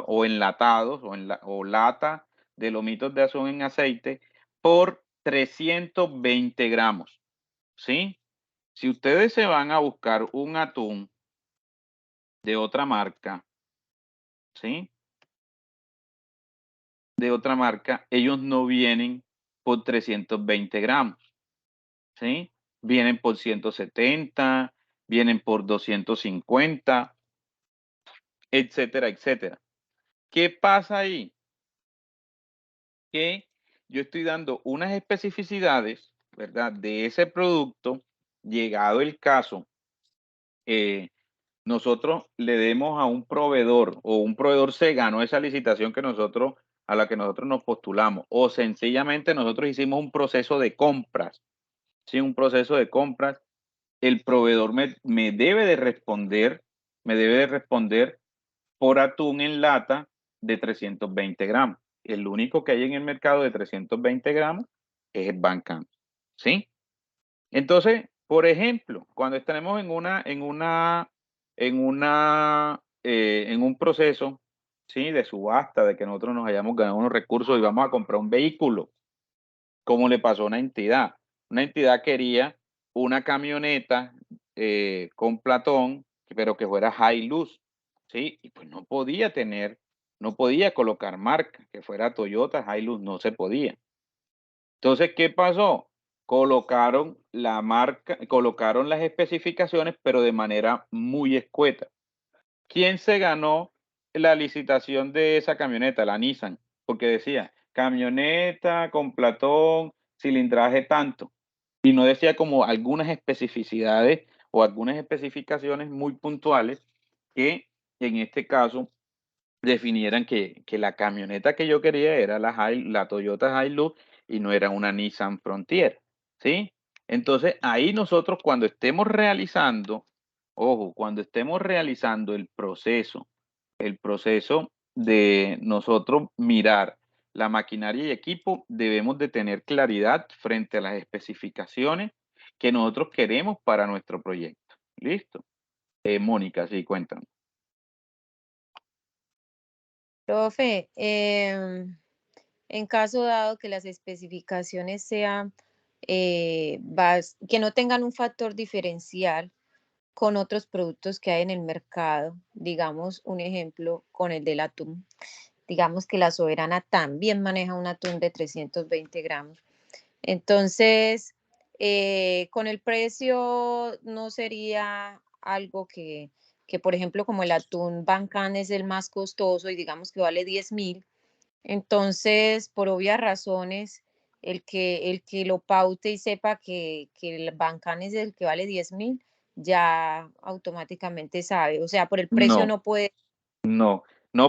o enlatados o lata de lomitos de atún en aceite por 320 gramos, ¿sí? Si ustedes se van a buscar un atún de otra marca, ¿sí? de otra marca, ellos no vienen por 320 gramos, ¿sí? Vienen por 170, vienen por 250, etcétera, etcétera. ¿Qué pasa ahí? Que yo estoy dando unas especificidades, ¿verdad? De ese producto, llegado el caso, nosotros le demos a un proveedor o un proveedor se ganó esa licitación a la que nosotros nos postulamos, o sencillamente nosotros hicimos un proceso de compras, ¿sí? Un proceso de compras, el proveedor me debe de responder por atún en lata de 320 gramos. El único que hay en el mercado de 320 gramos es el Bancan, ¿sí? Entonces, por ejemplo, cuando estaremos en un proceso, ¿sí? De subasta, de que nosotros nos hayamos ganado unos recursos y vamos a comprar un vehículo, como le pasó a una entidad. Una entidad quería una camioneta con platón, pero que fuera Hilux, ¿sí? Y pues no podía colocar marca, que fuera Toyota, Hilux no se podía. Entonces, ¿qué pasó? Colocaron la marca, colocaron las especificaciones, pero de manera muy escueta. ¿Quién se ganó la licitación de esa camioneta? La Nissan, porque decía camioneta con platón, cilindraje tanto. Y no decía como algunas especificidades o algunas especificaciones muy puntuales que en este caso definieran que la camioneta que yo quería era la Toyota Hilux y no era una Nissan Frontier, ¿sí? Entonces, ahí nosotros cuando estemos realizando, ojo, cuando estemos realizando el proceso de nosotros mirar la maquinaria y equipo, debemos de tener claridad frente a las especificaciones que nosotros queremos para nuestro proyecto. ¿Listo? Mónica, sí, cuéntame. Profe, en caso dado que las especificaciones sean que no tengan un factor diferencial con otros productos que hay en el mercado, digamos un ejemplo con el del atún, digamos que la Soberana también maneja un atún de 320 gramos. Entonces, con el precio no sería algo que, por ejemplo, como el atún Bancan es el más costoso y digamos que vale 10.000, entonces, por obvias razones, el que lo paute y sepa que el Bancan es el que vale 10.000, ya automáticamente sabe. O sea, por el precio No. no puede. No,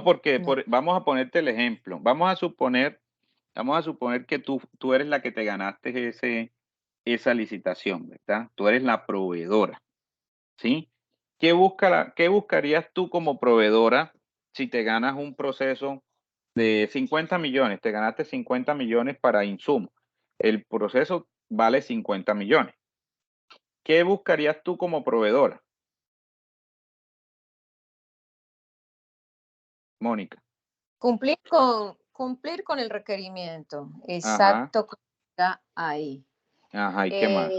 porque No. vamos a ponerte el ejemplo. Vamos a suponer que tú eres la que te ganaste esa licitación, ¿verdad? Tú eres la proveedora, ¿sí? ¿Qué buscarías tú como proveedora si te ganas un proceso de 50 millones? Te ganaste 50 millones para insumos. El proceso vale 50 millones. ¿Qué buscarías tú como proveedora, Mónica? Cumplir con el requerimiento, Ajá, exacto, como está ahí. ajá, ¿y qué más?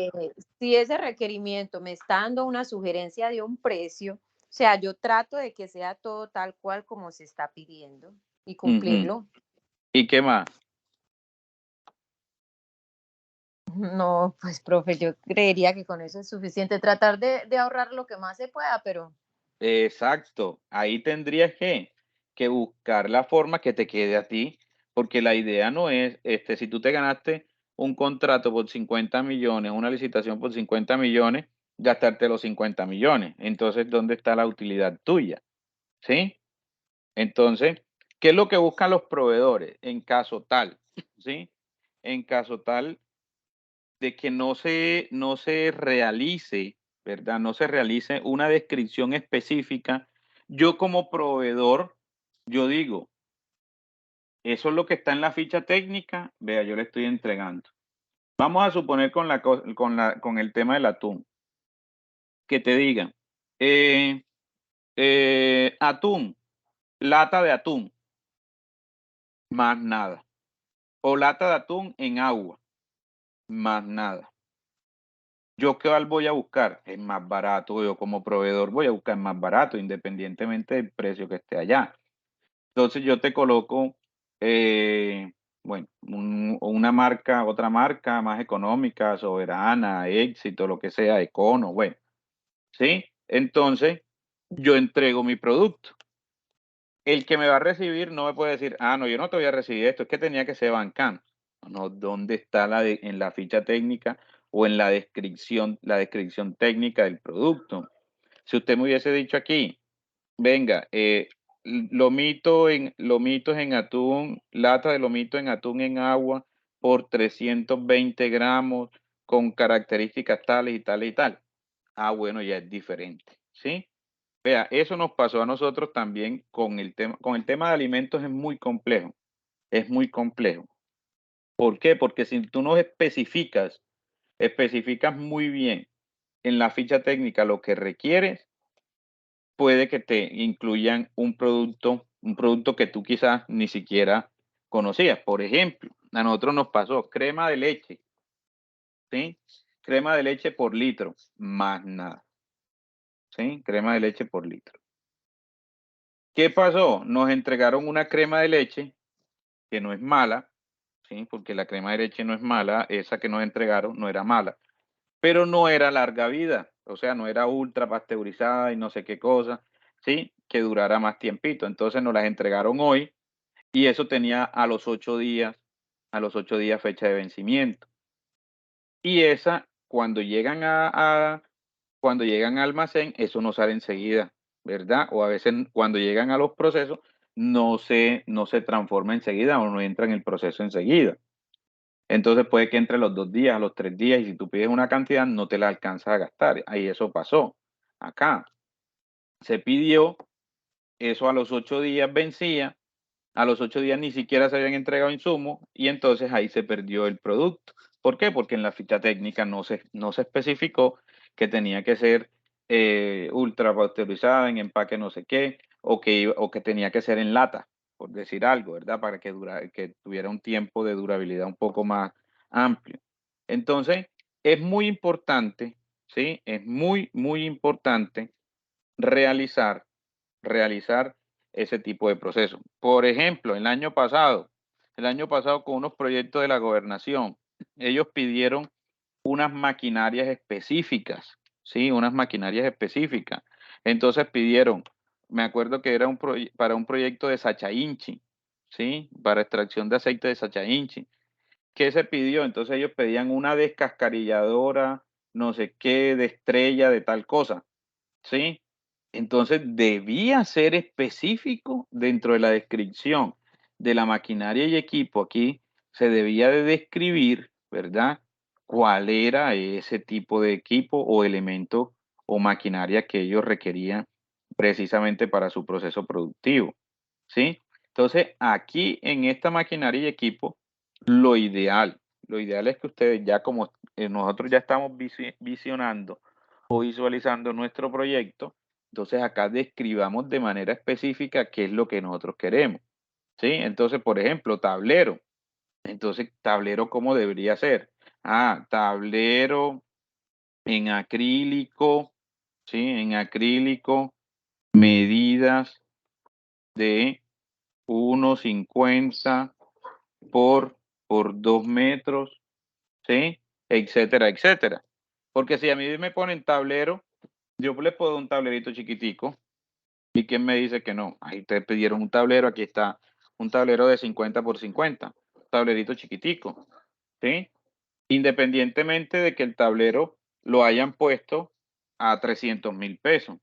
Si ese requerimiento me está dando una sugerencia de un precio, o sea, yo trato de que sea todo tal cual como se está pidiendo y Ujú. cumplirlo. ¿Y qué más? No, pues, profe, yo creería que con eso es suficiente. Tratar de ahorrar lo que más se pueda, pero Exacto, ahí tendrías que buscar la forma que te quede a ti, porque la idea no es, si tú te ganaste un contrato por 50 millones, una licitación por 50 millones, gastarte los 50 millones. Entonces, ¿dónde está la utilidad tuya? ¿Sí? Entonces, ¿qué es lo que buscan los proveedores en caso tal? ¿Sí? En caso tal de que no se realice, ¿verdad? No se realice una descripción específica. Yo como proveedor, yo digo, eso es lo que está en la ficha técnica, vea, yo le estoy entregando. Vamos a suponer con el tema del atún, que te digan, atún, lata de atún, más nada. O lata de atún en agua, más nada. ¿Yo qué voy a buscar? Es más barato. Yo como proveedor voy a buscar más barato, independientemente del precio que esté allá. Entonces yo te coloco bueno, una marca, otra marca más económica, Soberana, Éxito, lo que sea, Econo, bueno, ¿sí? Entonces, yo entrego mi producto. El que me va a recibir no me puede decir, ah, no, yo no te voy a recibir esto, es que tenía que ser Bancam. No, ¿dónde está en la ficha técnica o en la descripción técnica del producto? Si usted me hubiese dicho aquí, venga, lomitos en atún, lata de lomito en atún en agua por 320 gramos con características tales y tales y tal. Ah, bueno, ya es diferente, ¿sí? Vea, eso nos pasó a nosotros también con el tema de alimentos, es muy complejo, es muy complejo. ¿Por qué? Porque si tú no especificas muy bien en la ficha técnica lo que requieres, puede que te incluyan un producto que tú quizás ni siquiera conocías. Por ejemplo, a nosotros nos pasó crema de leche, ¿sí? Crema de leche por litro, más nada, ¿sí? Crema de leche por litro. ¿Qué pasó? Nos entregaron una crema de leche que no es mala, ¿sí? Porque la crema de leche no es mala, esa que nos entregaron no era mala, pero no era larga vida, o sea, no era ultra pasteurizada y no sé qué cosa, ¿sí? Que durara más tiempito. Entonces nos las entregaron hoy y eso tenía a los 8 días fecha de vencimiento. Y esa, cuando llegan al almacén, eso no sale enseguida, ¿verdad? O a veces cuando llegan a los procesos, no se transforma enseguida o no entra en el proceso enseguida. Entonces puede que entre los 2 días, los 3 días, y si tú pides una cantidad, no te la alcanzas a gastar. Ahí eso pasó. Acá se pidió, eso a los 8 días vencía, a los 8 días ni siquiera se habían entregado insumos y entonces ahí se perdió el producto. ¿Por qué? Porque en la ficha técnica no se especificó que tenía que ser ultra pasteurizada en empaque no sé qué, o que tenía que ser en lata, por decir algo, ¿verdad? Para que tuviera un tiempo de durabilidad un poco más amplio. Entonces, es muy importante, ¿sí? Es muy, muy importante realizar ese tipo de proceso. Por ejemplo, el año pasado con unos proyectos de la gobernación, ellos pidieron unas maquinarias específicas, ¿sí? Unas maquinarias específicas. Entonces pidieron, me acuerdo que era para un proyecto de Sacha Inchi, ¿sí? Para extracción de aceite de Sacha Inchi. ¿Qué se pidió? Entonces ellos pedían una descascarilladora, no sé qué, de estrella, de tal cosa, ¿sí? Entonces debía ser específico dentro de la descripción de la maquinaria y equipo. Aquí se debía de describir, ¿verdad? Cuál era ese tipo de equipo o elemento o maquinaria que ellos requerían precisamente para su proceso productivo, ¿sí? Entonces, aquí en esta maquinaria y equipo, lo ideal es que ustedes ya como nosotros ya estamos visionando o visualizando nuestro proyecto, entonces acá describamos de manera específica qué es lo que nosotros queremos, ¿sí? Entonces, por ejemplo, tablero. Entonces, tablero, ¿cómo debería ser? Ah, tablero en acrílico, ¿sí? En acrílico, medidas de 1,50 por 2 metros, ¿sí? Etcétera, etcétera. Porque si a mí me ponen tablero, yo les puedo dar un tablerito chiquitico. ¿Y quién me dice que no? Ahí te pidieron un tablero, aquí está un tablero de 50 por 50, tablerito chiquitico, ¿sí? Independientemente de que el tablero lo hayan puesto a 300,000 pesos.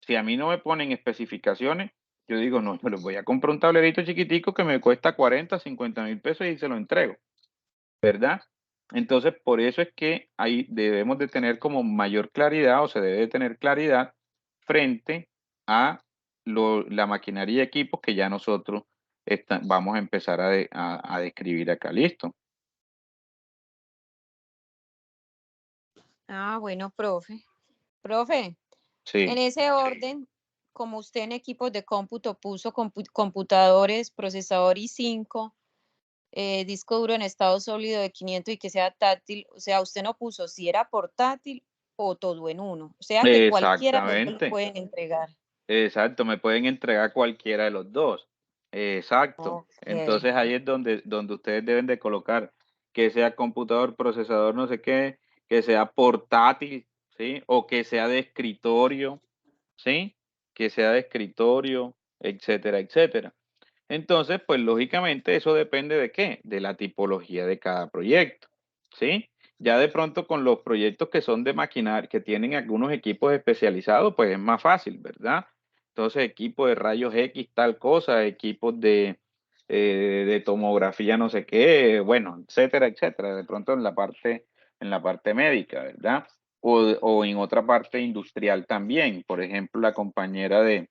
Si a mí no me ponen especificaciones, yo digo, no, yo les voy a comprar un tablerito chiquitico que me cuesta 40, 50,000 pesos y se lo entrego, ¿verdad? Entonces, por eso es que ahí debemos de tener como mayor claridad o se debe de tener claridad frente a la maquinaria y equipos que ya nosotros vamos a empezar a describir acá. ¿Listo? Ah, bueno, profe. Profe, en Sí, ese orden, como usted en equipos de cómputo puso computadores, procesador i5, disco duro en estado sólido de 500 y que sea táctil, o sea, usted no puso si era portátil o todo en uno, o sea que cualquiera de los dos lo exactamente. pueden entregar. Exacto, me pueden entregar cualquiera de los dos. Exacto. Ok. Entonces ahí es donde ustedes deben de colocar que sea computador, procesador, no sé qué, que sea portátil, ¿sí? O que sea de escritorio, ¿sí? Que sea de escritorio, etcétera, etcétera. Entonces, pues lógicamente eso depende de qué, de la tipología de cada proyecto, ¿sí? Ya de pronto con los proyectos que son de maquinaria, que tienen algunos equipos especializados, pues es más fácil, ¿verdad? Entonces, equipos de rayos X, tal cosa, equipos de tomografía, no sé qué, bueno, etcétera, etcétera. De pronto en la parte médica, ¿verdad? O en otra parte industrial también. Por ejemplo, la compañera del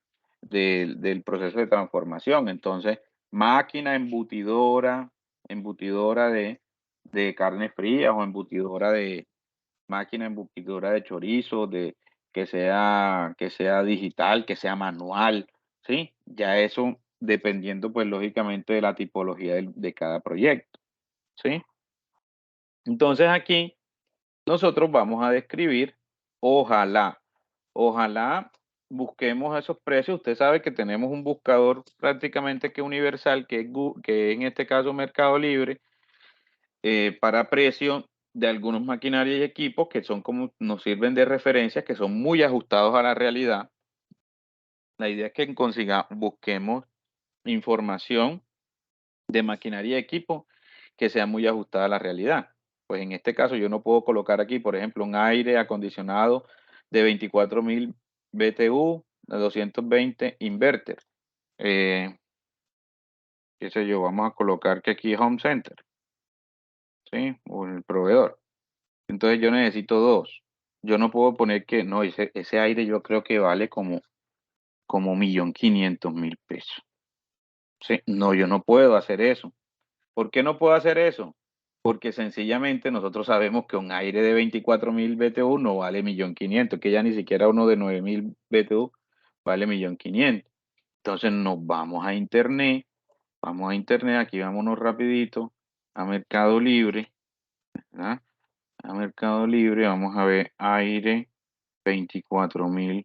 proceso de transformación. Entonces, máquina embutidora de carne fría o máquina embutidora de chorizo, que sea digital, que sea manual, ¿sí? Ya eso dependiendo, pues, lógicamente de la tipología de cada proyecto, ¿sí? Entonces aquí nosotros vamos a describir, ojalá busquemos esos precios. Usted sabe que tenemos un buscador prácticamente que universal, que en este caso Mercado Libre, para precio de algunos maquinarias y equipos que son como nos sirven de referencia, que son muy ajustados a la realidad. La idea es que busquemos información de maquinaria y equipo que sea muy ajustada a la realidad. Pues en este caso yo no puedo colocar aquí, por ejemplo, un aire acondicionado de 24.000 BTU, de 220 inverter. Qué sé yo, vamos a colocar que aquí es Home Center, ¿sí? O el proveedor. Entonces yo necesito dos. Yo no puedo poner que, no, ese aire yo creo que vale como 1.500.000 pesos. ¿Sí? No, yo no puedo hacer eso. ¿Por qué no puedo hacer eso? Porque sencillamente nosotros sabemos que un aire de 24.000 BTU no vale 1.500.000, que ya ni siquiera uno de 9.000 BTU vale 1.500.000. Entonces nos vamos a internet, aquí vámonos rapidito a Mercado Libre, ¿verdad? A Mercado Libre, vamos a ver aire 24.000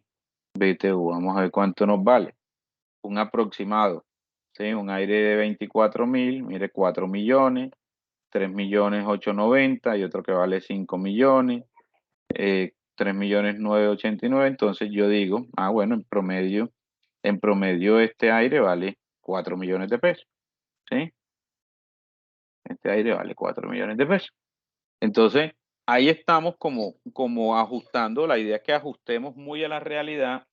BTU, vamos a ver cuánto nos vale. Un aproximado, ¿sí? Un aire de 24.000, mire, 4 millones, 3.890.000 y otro que vale 5 millones, 3.989.000. Entonces yo digo, bueno, en promedio este aire vale 4 millones de pesos, ¿sí? Este aire vale 4 millones de pesos. Entonces, ahí estamos como ajustando. La idea es que ajustemos muy a la realidad,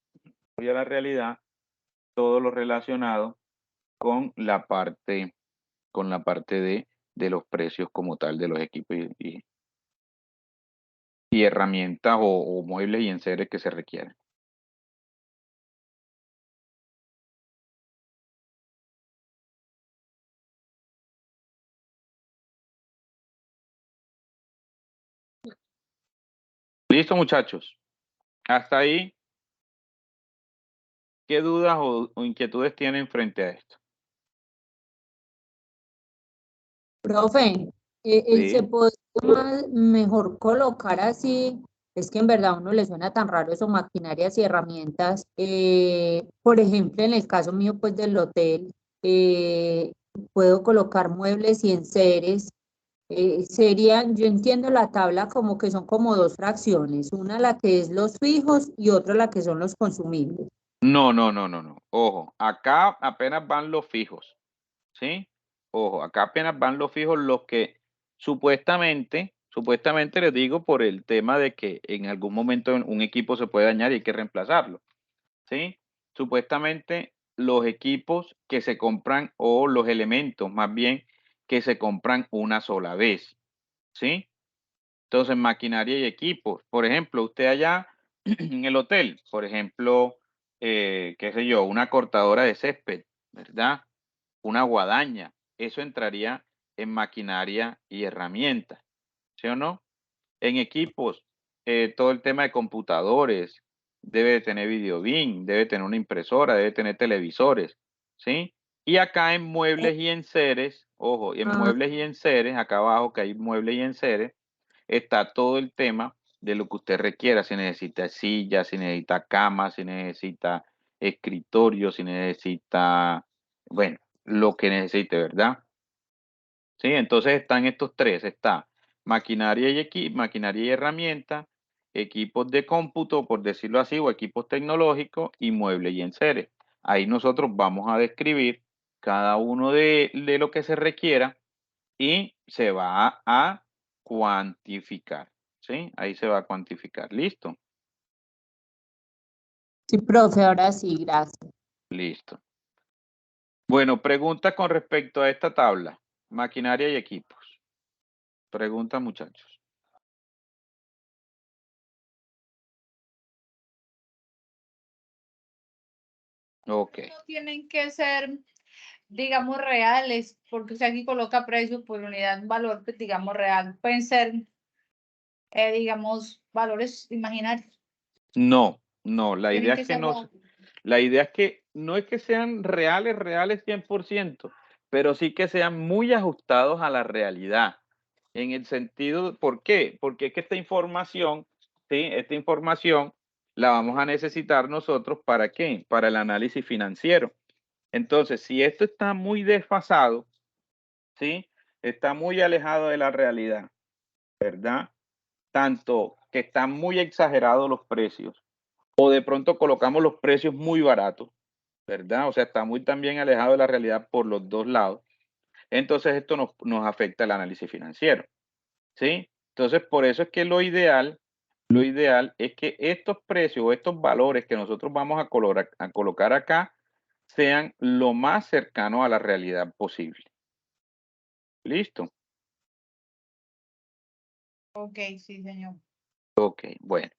todo lo relacionado con la parte de los precios como tal de los equipos y herramientas o muebles y enseres que se requieren. Listo, muchachos. Hasta ahí, ¿qué dudas o inquietudes tienen frente a esto? Profe, Sí. ¿se podría mejor colocar así? Es que en verdad a uno le suena tan raro eso, maquinarias y herramientas. Por ejemplo, en el caso mío, pues del hotel, puedo colocar muebles y enseres. Yo entiendo la tabla como que son como dos fracciones, una la que es los fijos y otra la que son los consumibles. No. Ojo, acá apenas van los fijos, ¿sí? Ojo, acá apenas van los fijos, los que supuestamente les digo por el tema de que en algún momento un equipo se puede dañar y hay que reemplazarlo, ¿sí? Supuestamente los equipos que se compran o los elementos más bien que se compran una sola vez, ¿sí? Entonces, maquinaria y equipos. Por ejemplo, usted allá en el hotel, por ejemplo, qué sé yo, una cortadora de césped, ¿verdad? Una guadaña. Eso entraría en maquinaria y herramientas, ¿sí o no? En equipos, todo el tema de computadores, debe de tener videobin, debe tener una impresora, debe tener televisores, ¿sí? Y acá en muebles y enseres, ojo, en muebles y enseres, acá abajo que hay muebles y enseres, está todo el tema de lo que usted requiera, si necesita silla, si necesita cama, si necesita escritorio, si necesita, bueno, lo que necesite, ¿verdad? Sí, entonces están estos tres, está maquinaria y herramienta, equipos de cómputo, por decirlo así, o equipos tecnológicos, y muebles y enseres. Ahí nosotros vamos a describir cada uno de lo que se requiera y se va a cuantificar, ¿sí? Ahí se va a cuantificar, ¿listo? Sí, profe, ahora sí, gracias. Listo. Bueno, pregunta con respecto a esta tabla, maquinaria y equipos. Pregunta, muchachos. Ok. No tienen que ser, digamos, reales, porque usted aquí coloca precio por unidad, valor, pues, digamos, real. Pueden ser, digamos, valores imaginarios. No, la Tienen idea que es que ser no, reales. la idea es que no es que sean reales 100%, pero sí que sean muy ajustados a la realidad. En el sentido, ¿por qué? Porque es que esta información, ¿sí? Esta información la vamos a necesitar nosotros, ¿para qué? Para el análisis financiero. Entonces, si esto está muy desfasado, ¿sí? Está muy alejado de la realidad, ¿verdad? Tanto que están muy exagerados los precios, o de pronto colocamos los precios muy baratos, ¿verdad? O sea, está muy también alejado de la realidad por los dos lados. Entonces, esto nos afecta el análisis financiero, ¿sí? Entonces, por eso es que lo ideal es que estos precios o estos valores que nosotros vamos a colocar acá sean lo más cercano a la realidad posible. ¿Listo? Ok, sí, señor. Ok, bueno.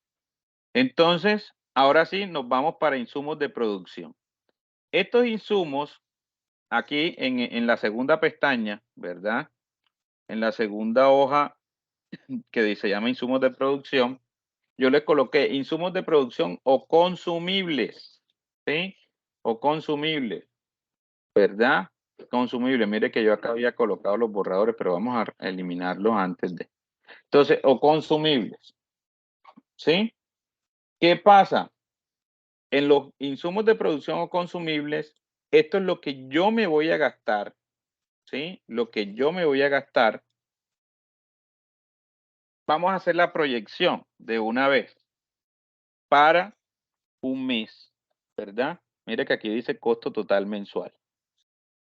Entonces, ahora sí, nos vamos para insumos de producción. Estos insumos, aquí en la segunda pestaña, ¿verdad? En la segunda hoja que se llama insumos de producción, yo le coloqué insumos de producción o consumibles, ¿sí? O consumibles, ¿verdad? Consumibles. Mire que yo acá había colocado los borradores, pero vamos a eliminarlos antes de. Entonces, o consumibles, ¿sí? ¿Qué pasa? En los insumos de producción o consumibles, esto es lo que yo me voy a gastar, ¿sí? Lo que yo me voy a gastar. Vamos a hacer la proyección de una vez para un mes, ¿verdad? Mire que aquí dice costo total mensual.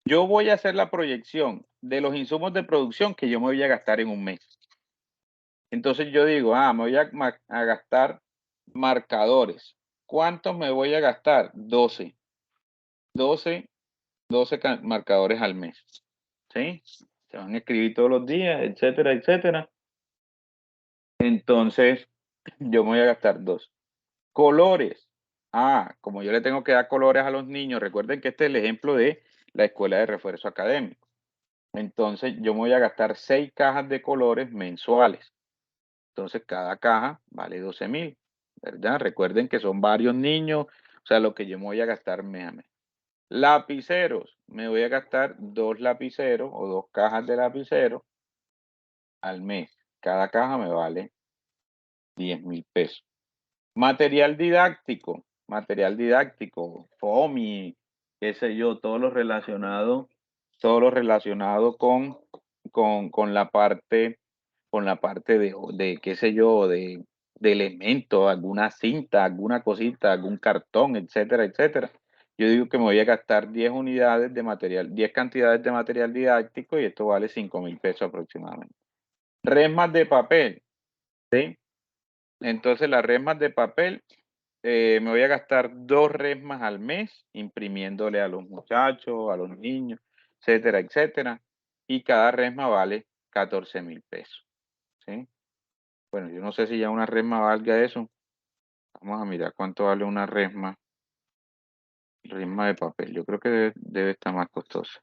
Yo voy a hacer la proyección de los insumos de producción que yo me voy a gastar en un mes. Entonces yo digo, me voy a gastar marcadores. ¿Cuántos me voy a gastar? 12 marcadores al mes. ¿Sí? Se van a escribir todos los días, etcétera, etcétera. Entonces, yo me voy a gastar 2. Colores. Como yo le tengo que dar colores a los niños, recuerden que este es el ejemplo de la escuela de refuerzo académico. Entonces, yo me voy a gastar 6 cajas de colores mensuales. Entonces, cada caja vale 12,000, ¿verdad? Recuerden que son varios niños, o sea, lo que yo me voy a gastar mes a mes. Lapiceros, me voy a gastar 2 lapiceros o 2 cajas de lapiceros al mes. Cada caja me vale 10,000 pesos. Material didáctico, FOMI, qué sé yo, todo lo relacionado con la parte de qué sé yo, de elementos, alguna cinta, alguna cosita, algún cartón, etcétera, etcétera. Yo digo que me voy a gastar 10 unidades de material, 10 cantidades de material didáctico y esto vale 5,000 pesos aproximadamente. Resmas de papel, ¿sí? Entonces las resmas de papel, me voy a gastar 2 resmas al mes imprimiéndole a los muchachos, a los niños, etcétera, etcétera. Y cada resma vale 14,000 pesos, ¿sí? Bueno, yo no sé si ya una resma valga eso. Vamos a mirar cuánto vale una resma. Resma de papel. Yo creo que debe estar más costosa.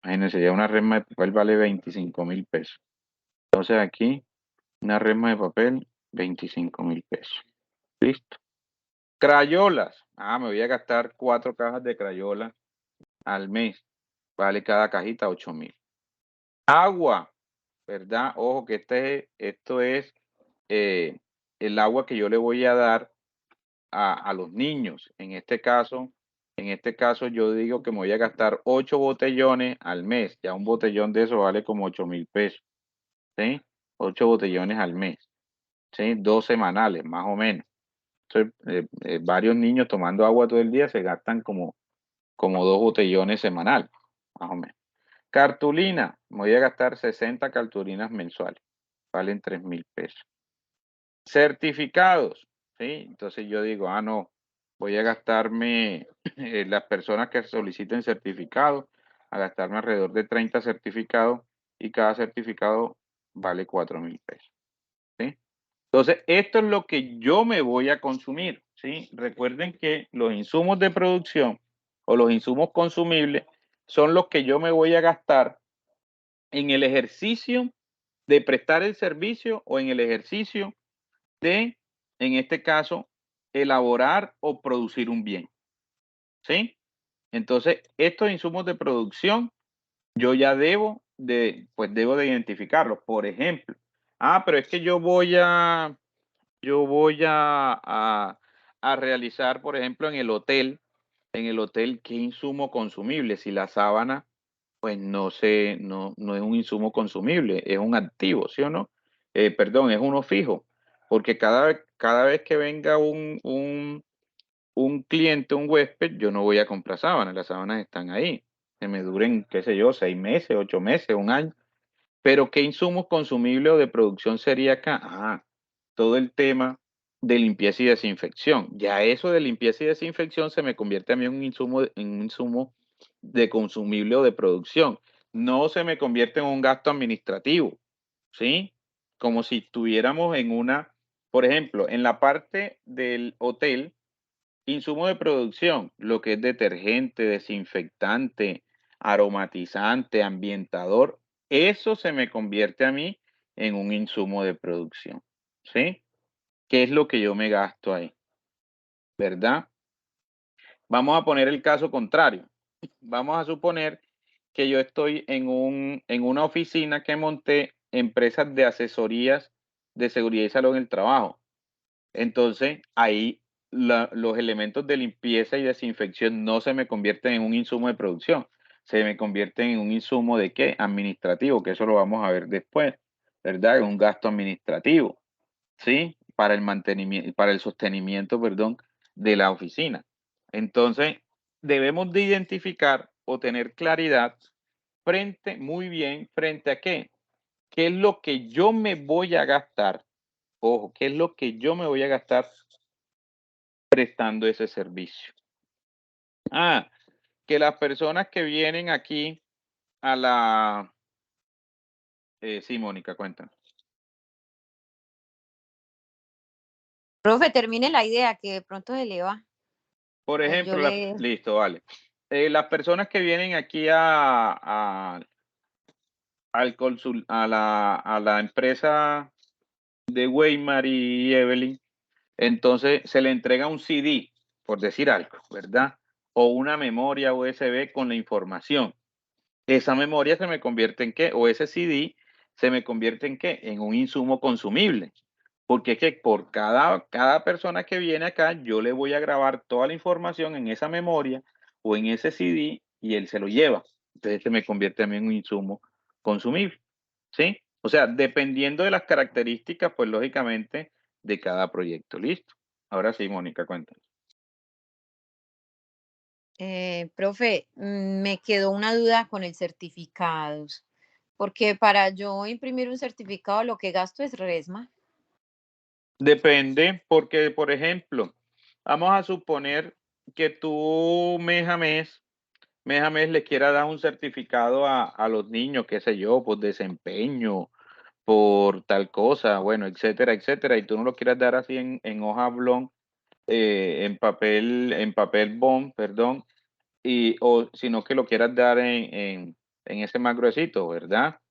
Imagínense, ya una resma de papel vale 25,000 pesos. Entonces aquí, una resma de papel, 25,000 pesos. Listo. Crayolas. Me voy a gastar 4 cajas de crayolas al mes. Vale cada cajita 8,000. Agua, ¿verdad? Ojo que esto es el agua que yo le voy a dar a los niños. En este caso yo digo que me voy a gastar 8 botellones al mes. Ya un botellón de eso vale como 8,000 pesos. ¿Sí? 8 botellones al mes. ¿Sí? 2 semanales, más o menos. Entonces, varios niños tomando agua todo el día se gastan como 2 botellones semanales, más o menos. Cartulina, me voy a gastar 60 cartulinas mensuales. Valen 3,000 pesos. Certificados, ¿sí? Entonces yo digo, no, voy a gastarme, las personas que soliciten certificados, a gastarme alrededor de 30 certificados y cada certificado vale 4,000 pesos, ¿sí? Entonces, esto es lo que yo me voy a consumir, ¿sí? Recuerden que los insumos de producción o los insumos consumibles son los que yo me voy a gastar en el ejercicio de prestar el servicio o en el ejercicio de, en este caso, elaborar o producir un bien, ¿sí? Entonces, estos insumos de producción, yo ya debo de identificarlos. Por ejemplo, pero es que yo voy a realizar, por ejemplo, en el hotel, ¿qué insumo consumible? Si la sábana, pues no es un insumo consumible, es un activo, ¿sí o no? Perdón, es uno fijo, porque cada vez que venga un cliente, un huésped, yo no voy a comprar sábanas, las sábanas están ahí, que me duren, qué sé yo, 6 meses, 8 meses, un año. Pero ¿qué insumos consumibles o de producción sería acá? Todo el tema de limpieza y desinfección. Ya eso de limpieza y desinfección se me convierte a mí en un insumo de consumible o de producción. No se me convierte en un gasto administrativo, ¿sí? Como si estuviéramos por ejemplo, en la parte del hotel, insumo de producción, lo que es detergente, desinfectante, aromatizante, ambientador, eso se me convierte a mí en un insumo de producción, ¿sí? ¿Qué es lo que yo me gasto ahí? ¿Verdad? Vamos a poner el caso contrario. Vamos a suponer que yo estoy en una oficina que monté, empresas de asesorías de seguridad y salud en el trabajo. Entonces, ahí los elementos de limpieza y desinfección no se me convierten en un insumo de producción, se me convierten en un insumo de ¿qué? Administrativo, que eso lo vamos a ver después, ¿verdad? Es un gasto administrativo, ¿sí? Para el mantenimiento, para el sostenimiento, perdón, de la oficina. Entonces, debemos de identificar o tener claridad muy bien, frente a qué. ¿Qué es lo que yo me voy a gastar? Ojo, ¿qué es lo que yo me voy a gastar prestando ese servicio? Que las personas que vienen aquí a la... sí, Mónica, cuéntanos. Profe, termine la idea que de pronto se le va. Por O ejemplo, yo le... listo, vale. Las personas que vienen aquí a la empresa de Weimar y Evelyn, entonces se le entrega un CD, por decir algo, ¿verdad? O una memoria USB con la información. Esa memoria se me convierte en qué, o ese CD se me convierte en qué, en un insumo consumible. Porque es que por cada persona que viene acá, yo le voy a grabar toda la información en esa memoria o en ese CD y él se lo lleva. Entonces se me convierte a mí en un insumo consumible, ¿sí? O sea, dependiendo de las características, pues lógicamente, de cada proyecto. Listo. Ahora sí, Mónica, cuéntanos. Profe, me quedó una duda con el certificados, porque para yo imprimir un certificado lo que gasto es resma. Depende, porque, por ejemplo, vamos a suponer que tú mes a mes le quiera dar un certificado a los niños, qué sé yo, por desempeño, por tal cosa, bueno, etcétera, etcétera, y tú no lo quieras dar así en hoja blon, en papel bond, perdón, o sino que lo quieras dar en ese más gruesito, ¿verdad?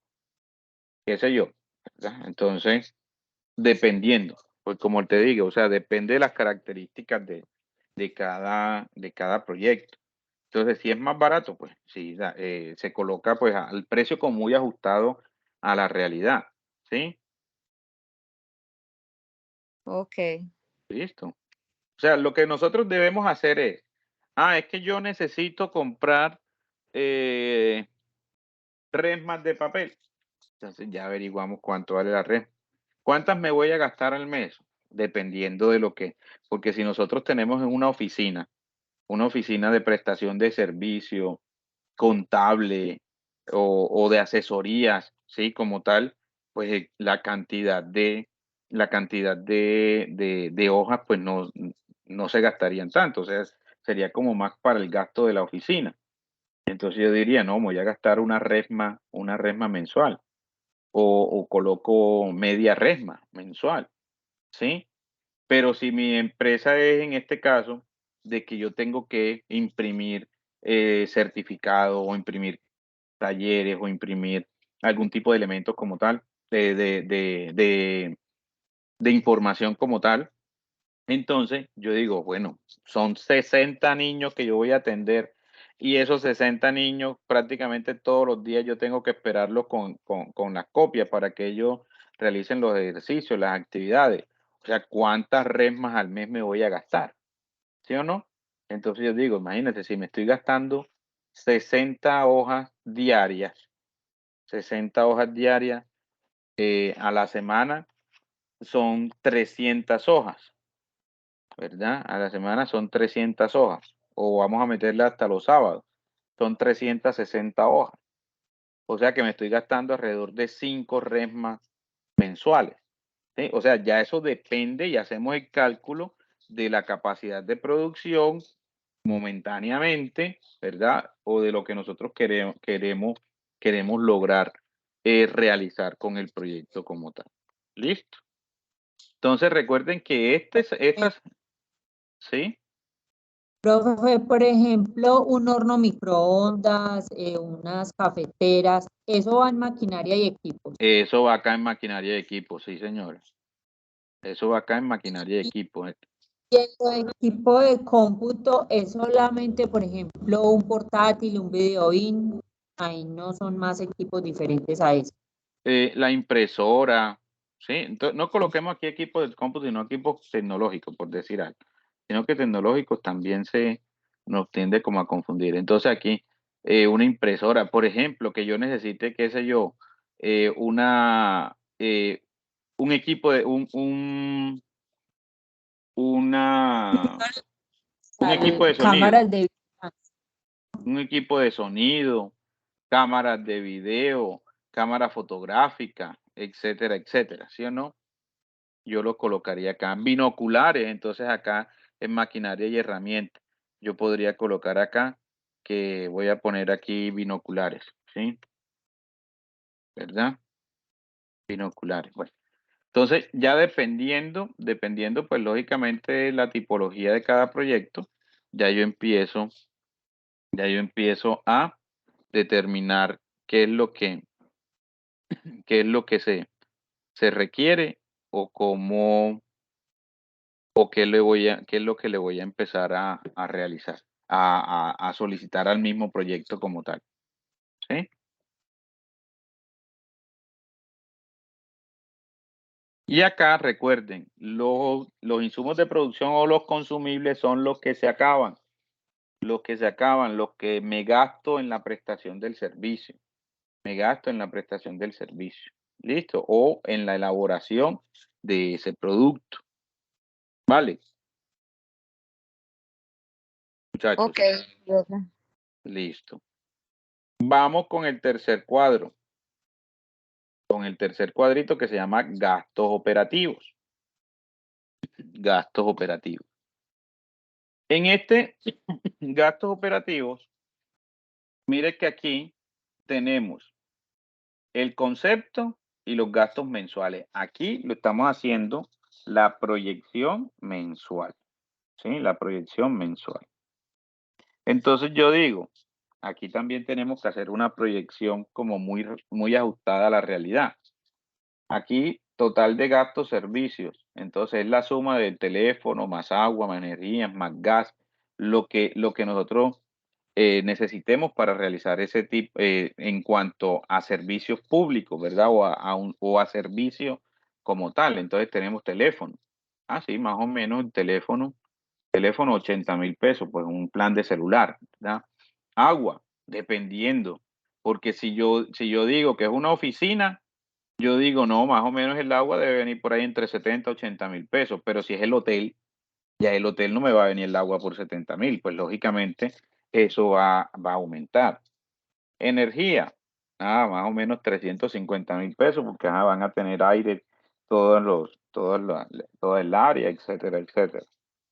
Qué sé yo, ¿verdad? Entonces, dependiendo, pues como te digo, o sea, depende de las características de cada proyecto. Entonces, si es más barato, pues sí, se coloca pues al precio como muy ajustado a la realidad, ¿sí? Ok. Listo. O sea, lo que nosotros debemos hacer es que yo necesito comprar resmas de papel. Entonces ya averiguamos cuánto vale la resma. ¿Cuántas me voy a gastar al mes? Dependiendo de lo que, porque si nosotros tenemos en una oficina de prestación de servicio, contable o de asesorías, ¿sí? Como tal, pues la cantidad de hojas, pues no se gastarían tanto, o sea, sería como más para el gasto de la oficina. Entonces yo diría, no, voy a gastar una resma mensual o coloco media resma mensual, ¿sí? Pero si mi empresa es en este caso de que yo tengo que imprimir certificado o imprimir talleres o imprimir algún tipo de elementos como tal, de información como tal, entonces yo digo, bueno, son 60 niños que yo voy a atender y esos 60 niños prácticamente todos los días yo tengo que esperarlos con las copias para que ellos realicen los ejercicios, las actividades. O sea, ¿cuántas resmas al mes me voy a gastar? ¿Sí o no? Entonces yo digo, imagínate, si me estoy gastando 60 hojas diarias, 60 hojas diarias a la semana son 300 hojas. ¿Verdad? A la semana son 300 hojas, o vamos a meterle hasta los sábados, son 360 hojas. O sea que me estoy gastando alrededor de 5 resmas mensuales, ¿sí? O sea, ya eso depende y hacemos el cálculo de la capacidad de producción momentáneamente, ¿verdad? O de lo que nosotros queremos lograr realizar con el proyecto como tal. ¿Listo? Entonces recuerden que estas, ¿sí? Profe, por ejemplo, un horno microondas, unas cafeteras, eso va en maquinaria y equipos. Eso va acá en maquinaria y equipo, sí, señores. Eso va acá en maquinaria y equipo. Y el equipo de cómputo es solamente, por ejemplo, un portátil, un videoin, ahí no son más equipos diferentes a eso. La impresora, ¿sí? Entonces, no coloquemos aquí equipos de cómputo, sino equipos tecnológicos, por decir algo. Sino que tecnológicos también nos tiende como a confundir. Entonces aquí, una impresora, por ejemplo, que yo necesite, qué sé yo, un equipo de, un equipo de sonido, Cámaras de un equipo de sonido, cámaras de video, cámara fotográfica, etcétera, etcétera, ¿sí o no? Yo lo colocaría acá. Binoculares, entonces acá en maquinaria y herramientas. Yo podría colocar acá que voy a poner aquí binoculares, ¿sí? ¿Verdad? Binoculares. Bueno, entonces ya dependiendo, pues lógicamente de la tipología de cada proyecto, ya yo empiezo a determinar qué es lo que se requiere o cómo o qué es lo que le voy a empezar a realizar, a solicitar al mismo proyecto como tal. ¿Sí? Y acá recuerden, los insumos de producción o los consumibles son los que se acaban, los que me gasto en la prestación del servicio. Me gasto en la prestación del servicio. ¿Listo? O en la elaboración de ese producto. ¿Vale? Muchachos. Ok. Listo. Vamos con el tercer cuadro. Con el tercer cuadrito que se llama gastos operativos. Gastos operativos. En este gastos operativos, mire que aquí tenemos el concepto y los gastos mensuales. Aquí lo estamos haciendo la proyección mensual. ¿Sí? La proyección mensual. Entonces yo digo, aquí también tenemos que hacer una proyección como muy ajustada a la realidad. Aquí, total de gastos, servicios. Entonces, es la suma del teléfono, más agua, más energía, más gas, lo que nosotros necesitemos para realizar ese tipo, en cuanto a servicios públicos, ¿verdad? O a servicio como tal. Entonces, tenemos teléfono, Sí, más o menos el teléfono 80,000 pesos, pues un plan de celular, ¿verdad? Agua, dependiendo, porque si yo digo que es una oficina, yo digo, no, más o menos el agua debe venir por ahí entre 70 80,000 pesos, pero si es el hotel, ya el hotel no me va a venir el agua por 70,000, pues lógicamente eso va a aumentar. Energía, más o menos 350,000 pesos, porque van a tener aire toda el área, etcétera, etcétera.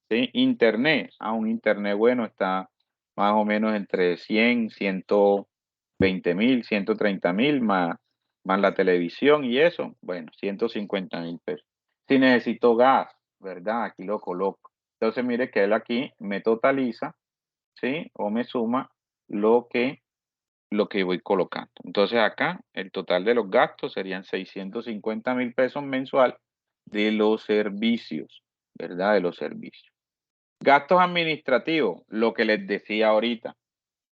¿Sí? Internet, un internet bueno está más o menos entre 100, 120,000, 130,000, más la televisión y eso, bueno, 150,000 pesos. Si necesito gas, ¿verdad? Aquí lo coloco. Entonces, mire que él aquí me totaliza, ¿sí? O me suma lo que voy colocando. Entonces, acá el total de los gastos serían 650,000 pesos mensual de los servicios, ¿verdad? De los servicios. Gastos administrativos, lo que les decía ahorita.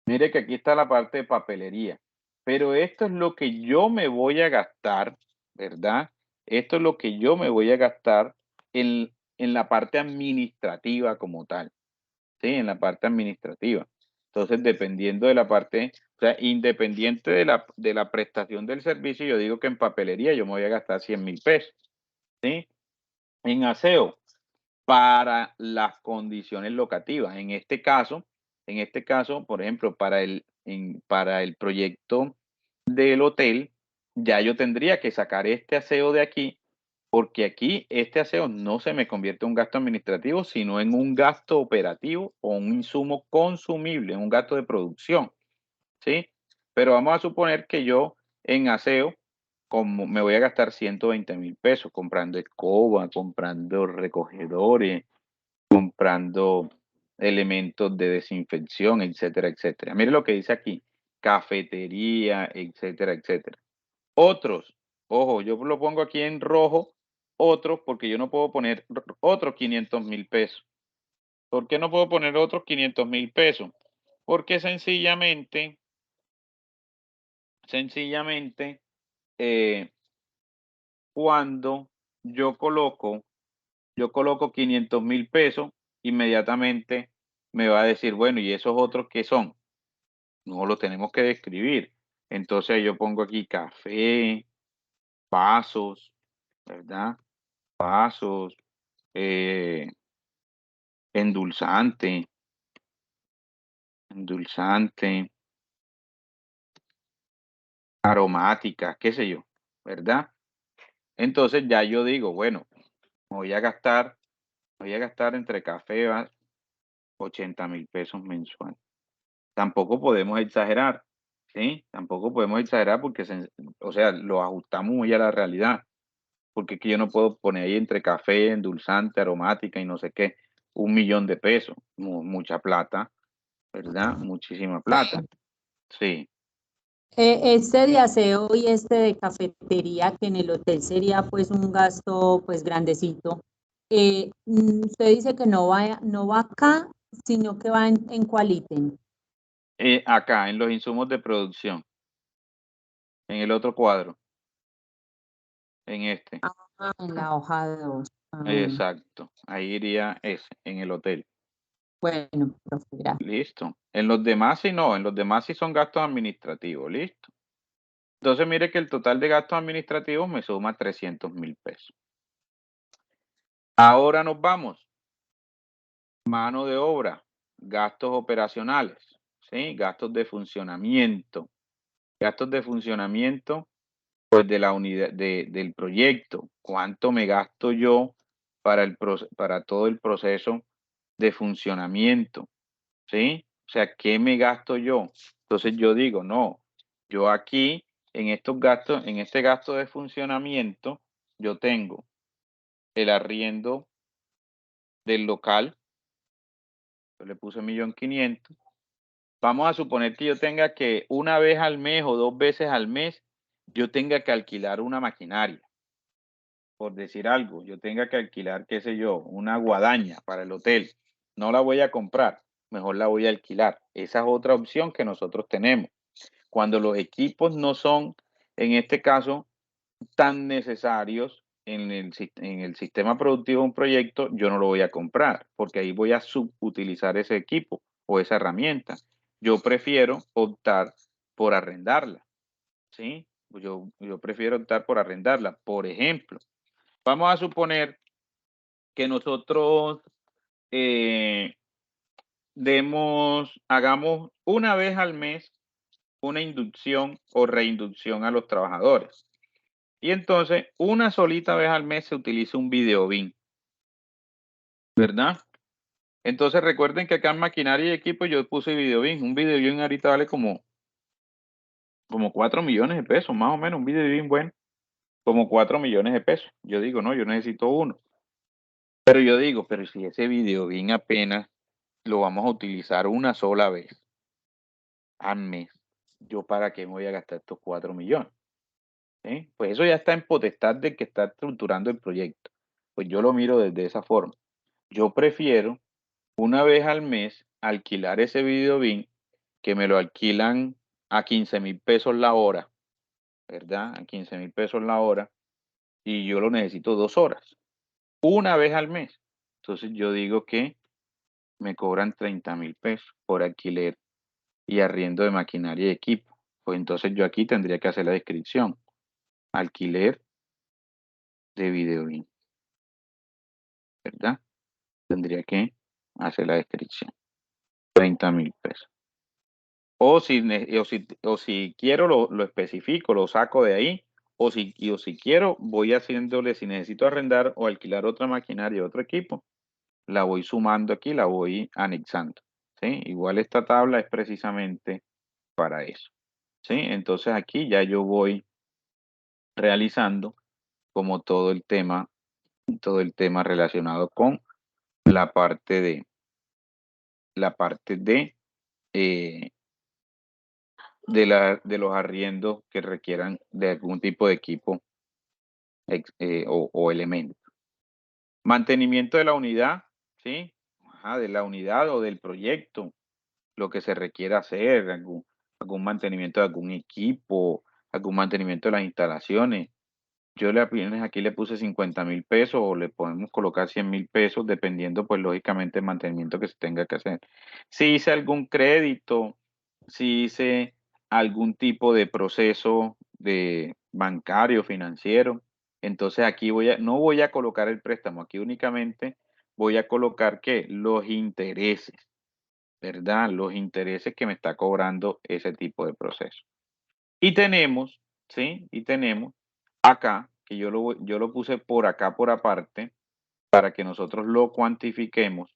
Mire que aquí está la parte de papelería, pero esto es lo que yo me voy a gastar, ¿verdad? Esto es lo que yo me voy a gastar en la parte administrativa como tal, ¿sí? En la parte administrativa. Entonces, dependiendo de la parte, o sea, independiente de la prestación del servicio, yo digo que en papelería yo me voy a gastar 100,000 pesos, ¿sí? En aseo, para las condiciones locativas. En este caso, por ejemplo, para el proyecto del hotel, ya yo tendría que sacar este aseo de aquí, porque aquí este aseo no se me convierte en un gasto administrativo, sino en un gasto operativo o un insumo consumible, un gasto de producción, ¿sí? Pero vamos a suponer que yo en aseo, como me voy a gastar 120,000 pesos comprando escoba, comprando recogedores, comprando elementos de desinfección, etcétera, etcétera. Mire lo que dice aquí, cafetería, etcétera, etcétera. Otros, ojo, yo lo pongo aquí en rojo, otros, porque yo no puedo poner otros 500,000 pesos. ¿Por qué no puedo poner otros 500,000 pesos? Porque sencillamente, cuando yo coloco 500,000 pesos, inmediatamente me va a decir, bueno, ¿y esos otros qué son? No los tenemos que describir. Entonces yo pongo aquí café, vasos, ¿verdad? Vasos, eh, endulzante, aromática, qué sé yo, ¿verdad? Entonces ya yo digo, bueno, voy a gastar entre café 80,000 pesos mensual. Tampoco podemos exagerar, ¿sí? Tampoco podemos exagerar porque, o sea, lo ajustamos muy a la realidad. Porque es que yo no puedo poner ahí entre café, endulzante, aromática y no sé qué, 1,000,000 de pesos. Mucha plata, ¿verdad? Muchísima plata. Sí. Este de aseo y este de cafetería, que en el hotel sería pues un gasto pues grandecito. Usted dice que no va acá, sino que va en cuál ítem. Acá, en los insumos de producción. En el otro cuadro. En este. En la hoja 2. Exacto. Ahí iría ese, en el hotel. Bueno, profe, gracias. Listo. En los demás sí no, en los demás sí son gastos administrativos. Listo. Entonces mire que el total de gastos administrativos me suma 300,000 pesos. Ahora nos vamos. Mano de obra, gastos operacionales, ¿sí? Gastos de funcionamiento. Gastos de funcionamiento, pues de la unidad del proyecto. ¿Cuánto me gasto yo para todo el proceso de funcionamiento? ¿Sí? O sea, ¿qué me gasto yo? Entonces yo digo, no, yo aquí en estos gastos, en este gasto de funcionamiento, yo tengo el arriendo del local, yo le puse 1,500,000. Vamos a suponer que yo tenga que una vez al mes o 2 veces al mes, yo tenga que alquilar una maquinaria, por decir algo, yo tenga que alquilar, qué sé yo, una guadaña para el hotel. No la voy a comprar, mejor la voy a alquilar. Esa es otra opción que nosotros tenemos. Cuando los equipos no son, en este caso, tan necesarios, en el sistema productivo de un proyecto, yo no lo voy a comprar, porque ahí voy a subutilizar ese equipo o esa herramienta. Yo prefiero optar por arrendarla, ¿sí? Yo prefiero optar por arrendarla. Por ejemplo, vamos a suponer que nosotros hagamos una vez al mes una inducción o reinducción a los trabajadores. Y entonces, una solita vez al mes se utiliza un videobin, ¿verdad? Entonces, recuerden que acá en maquinaria y equipo yo puse videobin. Un videobin ahorita vale como 4 millones de pesos, más o menos. Un videobin bueno, como 4 millones de pesos. Yo digo, no, yo necesito uno. Pero yo digo, pero si ese videobin apenas lo vamos a utilizar una sola vez al mes, ¿yo para qué me voy a gastar estos 4 millones? ¿Sí? Pues eso ya está en potestad del que está estructurando el proyecto. Pues yo lo miro desde esa forma. Yo prefiero una vez al mes alquilar ese videobin, que me lo alquilan a 15,000 pesos la hora, ¿verdad? A 15,000 pesos la hora, y yo lo necesito 2 horas, una vez al mes. Entonces yo digo que me cobran 30,000 pesos por alquiler y arriendo de maquinaria y equipo. Pues entonces yo aquí tendría que hacer la descripción: alquiler de videobin, ¿verdad? Tendría que hacer la descripción: 30,000 pesos. O si quiero, lo especifico, lo saco de ahí. O si quiero, voy haciéndole, si necesito arrendar o alquilar otra maquinaria, otro equipo, la voy sumando aquí, la voy anexando, ¿sí? Igual esta tabla es precisamente para eso, ¿sí? Entonces aquí ya yo voy realizando como todo el tema relacionado con la parte eh, de los arriendos que requieran de algún tipo de equipo o elemento. Mantenimiento de la unidad, ¿sí? Ajá, de la unidad o del proyecto, lo que se requiera hacer, algún mantenimiento de algún equipo, algún mantenimiento de las instalaciones. Yo aquí le puse 50,000 pesos, o le podemos colocar 100,000 pesos, dependiendo, pues, lógicamente, el mantenimiento que se tenga que hacer. Si hice algún crédito, si hice algún tipo de proceso de bancario, financiero, entonces aquí no voy a colocar el préstamo, aquí únicamente voy a colocar ¿qué? Los intereses, ¿verdad? Los intereses que me está cobrando ese tipo de proceso. Y tenemos, ¿sí? Y tenemos acá, que yo lo puse por acá por aparte, para que nosotros lo cuantifiquemos,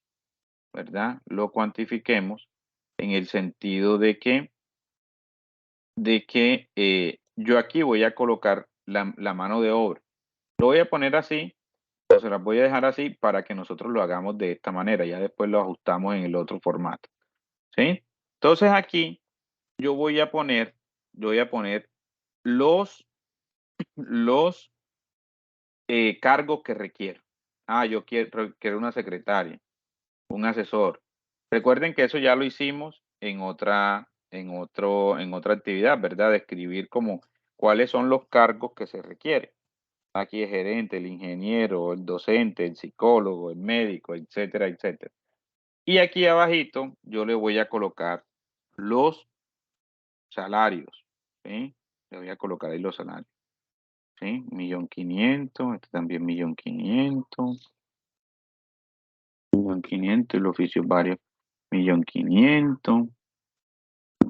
¿verdad? Lo cuantifiquemos en el sentido de que yo aquí voy a colocar la mano de obra. Lo voy a poner así, o se las voy a dejar así para que nosotros lo hagamos de esta manera. Ya después lo ajustamos en el otro formato, ¿sí? Entonces aquí yo voy a poner los cargos que requiero. Yo quiero una secretaria, un asesor. Recuerden que eso ya lo hicimos en otra actividad, ¿verdad? Describir como cuáles son los cargos que se requieren. Aquí el gerente, el ingeniero, el docente, el psicólogo, el médico, etcétera, etcétera. Y aquí abajito yo le voy a colocar los salarios, ¿sí? Le voy a colocar ahí los salarios, ¿sí? 1.500.000, este también 1.500.000. 1.500.000, el oficio varios, 1.500.000.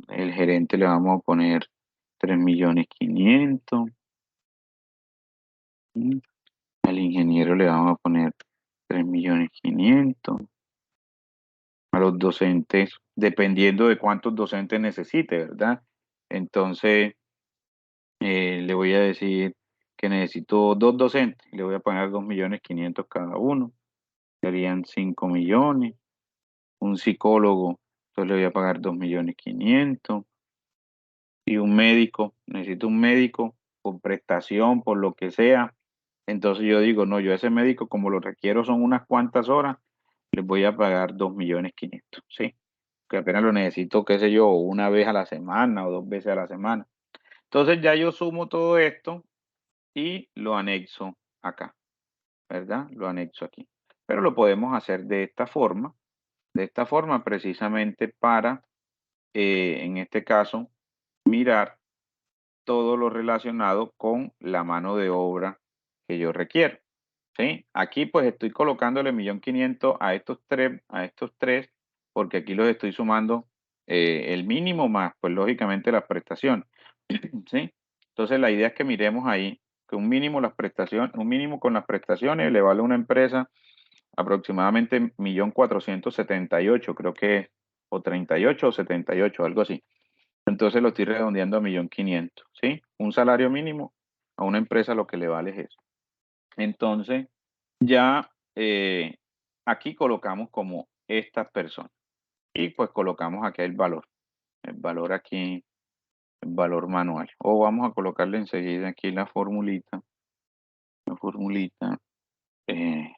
El gerente le vamos a poner 3.500.000. Al ingeniero le vamos a poner 3.500.000. A los docentes, dependiendo de cuántos docentes necesite, ¿verdad? Entonces, le voy a decir que necesito 2 docentes. Le voy a poner 2.500.000 cada uno. Serían 5 millones. Un psicólogo, entonces le voy a pagar 2.500.000. Y un médico, necesito un médico por prestación, por lo que sea. Entonces yo digo, no, yo a ese médico, como lo requiero son unas cuantas horas, les voy a pagar 2.500.000, ¿sí? Que apenas lo necesito, qué sé yo, una vez a la semana o 2 veces a la semana. Entonces ya yo sumo todo esto y lo anexo acá, ¿verdad? Lo anexo aquí. Pero lo podemos hacer de esta forma precisamente para, en este caso, mirar todo lo relacionado con la mano de obra que yo requiero, ¿sí? Aquí pues estoy colocándole 1.500.000 a estos tres, porque aquí los estoy sumando el mínimo más, pues lógicamente las prestaciones, ¿sí? Entonces la idea es que miremos ahí que un mínimo con las prestaciones le vale a una empresa aproximadamente 1.478.000, creo que, o 38 o 78, algo así. Entonces lo estoy redondeando a 1.500.000, ¿sí? Un salario mínimo a una empresa lo que le vale es eso. Entonces, ya aquí colocamos como estas personas. Y pues colocamos aquí el valor aquí, el valor manual. O vamos a colocarle enseguida aquí la formulita eh,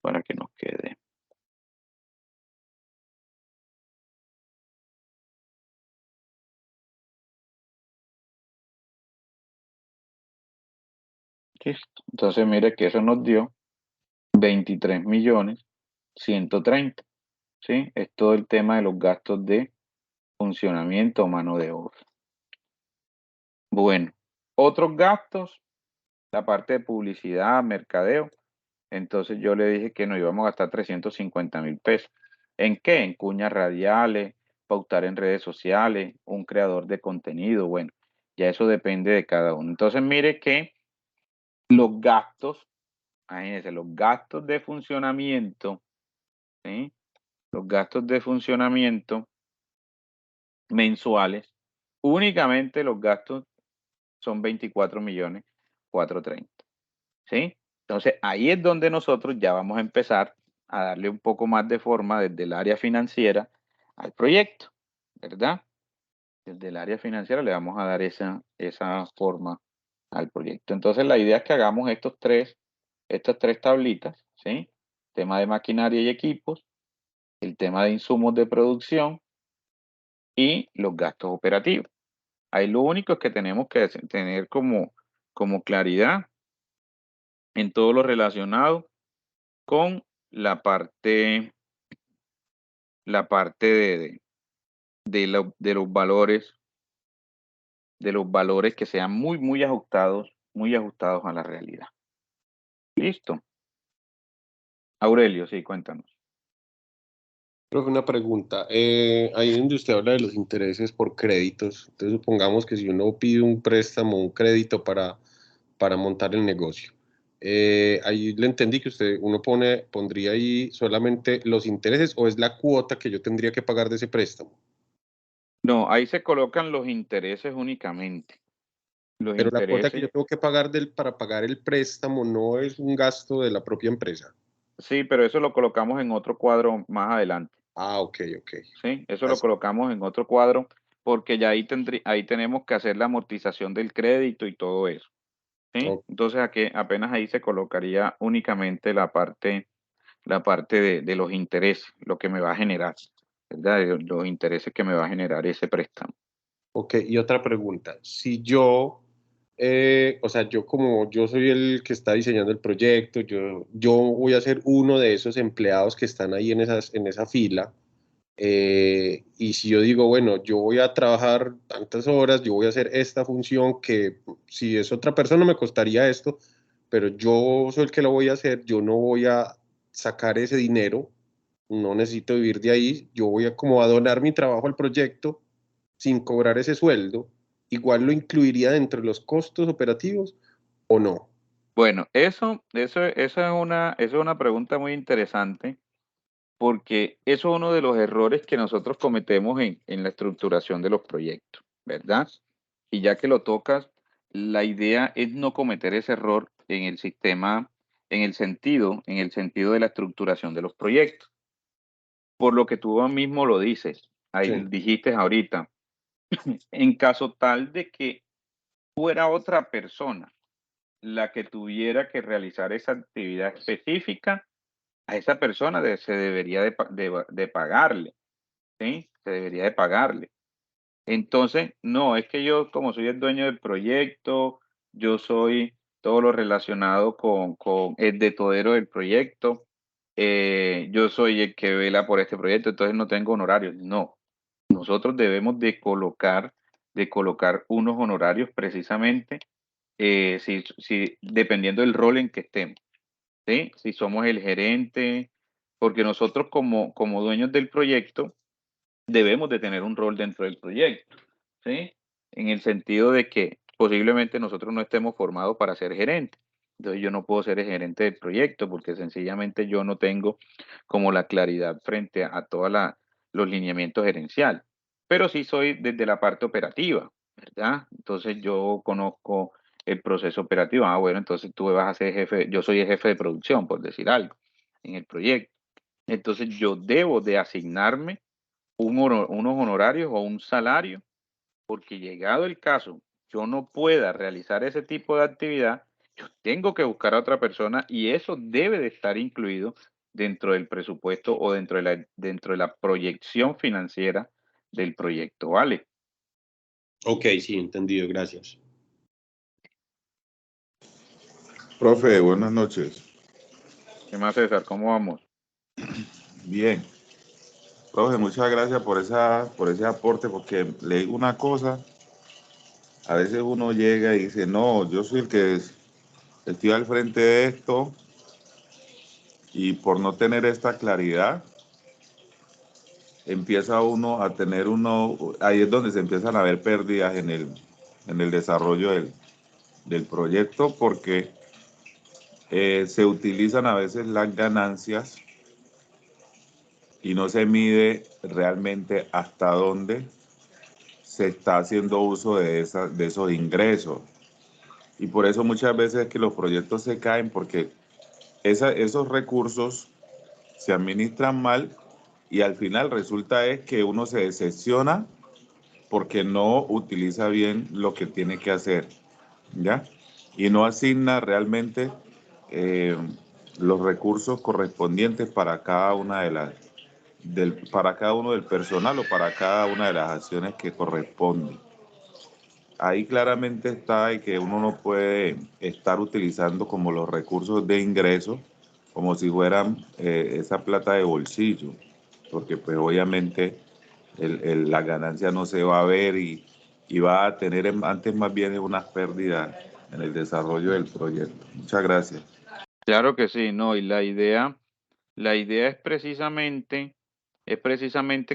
para que nos quede. Listo. Entonces mire que eso nos dio 23.130.000, ¿sí? Es todo el tema de los gastos de funcionamiento o mano de obra. Bueno, otros gastos, la parte de publicidad, mercadeo. Entonces yo le dije que nos íbamos a gastar 350.000 pesos. ¿En qué? En cuñas radiales, pautar en redes sociales, un creador de contenido. Bueno, ya eso depende de cada uno. Entonces mire que los gastos, imagínense, los gastos de funcionamiento, ¿sí? Los gastos de funcionamiento mensuales, únicamente los gastos son 24.430.000, ¿sí? Entonces ahí es donde nosotros ya vamos a empezar a darle un poco más de forma desde el área financiera al proyecto, ¿verdad? Desde el área financiera le vamos a dar esa forma al proyecto. Entonces la idea es que hagamos estas tres tablitas, ¿sí? Tema de maquinaria y equipos, el tema de insumos de producción y los gastos operativos. Ahí lo único es que tenemos que tener como claridad en todo lo relacionado con la parte de los valores que sean muy ajustados a la realidad. Listo. Aurelio, sí, cuéntanos. Profe, una pregunta. Ahí donde usted habla de los intereses por créditos, entonces supongamos que si uno pide un préstamo, un crédito para montar el negocio, ahí le entendí que uno pondría ahí solamente los intereses o es la cuota que yo tendría que pagar de ese préstamo. No, ahí se colocan los intereses únicamente. Pero la cuota que yo tengo que pagar para pagar el préstamo no es un gasto de la propia empresa. Sí, pero eso lo colocamos en otro cuadro más adelante. Ah, ok. Sí, eso lo colocamos en otro cuadro porque ya ahí tenemos que hacer la amortización del crédito y todo eso. ¿Sí? Okay. Entonces aquí apenas ahí se colocaría únicamente la parte de los intereses, lo que me va a generar, ¿verdad? Los intereses que me va a generar ese préstamo. Ok, y otra pregunta. Si yo, o sea, yo como yo soy el que está diseñando el proyecto, yo voy a ser uno de esos empleados que están ahí en esa fila, y si yo digo, bueno, yo voy a trabajar tantas horas, yo voy a hacer esta función que si es otra persona me costaría esto, pero yo soy el que lo voy a hacer, yo no voy a sacar ese dinero, no necesito vivir de ahí, yo voy a como a donar mi trabajo al proyecto sin cobrar ese sueldo, igual lo incluiría dentro de los costos operativos o no. Bueno, eso es una pregunta muy interesante porque eso es uno de los errores que nosotros cometemos en la estructuración de los proyectos, ¿verdad? Y ya que lo tocas, la idea es no cometer ese error en el sistema, en el sentido de la estructuración de los proyectos. Por lo que tú mismo lo dices, ahí Sí. dijiste ahorita, en caso tal de que fuera otra persona la que tuviera que realizar esa actividad específica, a esa persona se debería de pagarle, ¿sí? Se debería de pagarle. Entonces, no, es que yo como soy el dueño del proyecto, yo soy todo lo relacionado con el de todero del proyecto. Yo soy el que vela por este proyecto, entonces no tengo honorarios. No, nosotros debemos de colocar unos honorarios precisamente, dependiendo del rol en que estemos, ¿sí? Si somos el gerente, porque nosotros como dueños del proyecto debemos de tener un rol dentro del proyecto, ¿sí? En el sentido de que posiblemente nosotros no estemos formados para ser gerente. Entonces yo no puedo ser el gerente del proyecto porque sencillamente yo no tengo como la claridad frente a todos los lineamientos gerenciales. Pero sí soy desde la parte operativa, ¿verdad? Entonces yo conozco el proceso operativo. Ah, bueno, entonces tú vas a ser jefe, yo soy el jefe de producción, por decir algo, en el proyecto. Entonces yo debo de asignarme unos honorarios o un salario, porque llegado el caso, yo no pueda realizar ese tipo de actividad, yo tengo que buscar a otra persona y eso debe de estar incluido dentro del presupuesto o dentro de la proyección financiera del proyecto, ¿vale? Ok, sí, entendido, gracias. Profe, buenas noches. ¿Qué más, César? ¿Cómo vamos? Bien. Profe, muchas gracias por ese aporte, porque le digo una cosa, a veces uno llega y dice, no, yo soy el que estoy al frente de esto, y por no tener esta claridad, empieza uno a tener ahí es donde se empiezan a ver pérdidas en el desarrollo del proyecto, porque se utilizan a veces las ganancias y no se mide realmente hasta dónde se está haciendo uso de esos ingresos. Y por eso muchas veces es que los proyectos se caen, porque esos recursos se administran mal y al final resulta es que uno se decepciona porque no utiliza bien lo que tiene que hacer, ¿ya? Y no asigna realmente los recursos correspondientes para cada una para cada uno del personal o para cada una de las acciones que corresponden. Ahí claramente está de que uno no puede estar utilizando como los recursos de ingreso como si fueran esa plata de bolsillo, porque pues obviamente la ganancia no se va a ver y va a tener antes más bien unas pérdidas en el desarrollo del proyecto. Muchas gracias. Claro que sí, no, y la idea es precisamente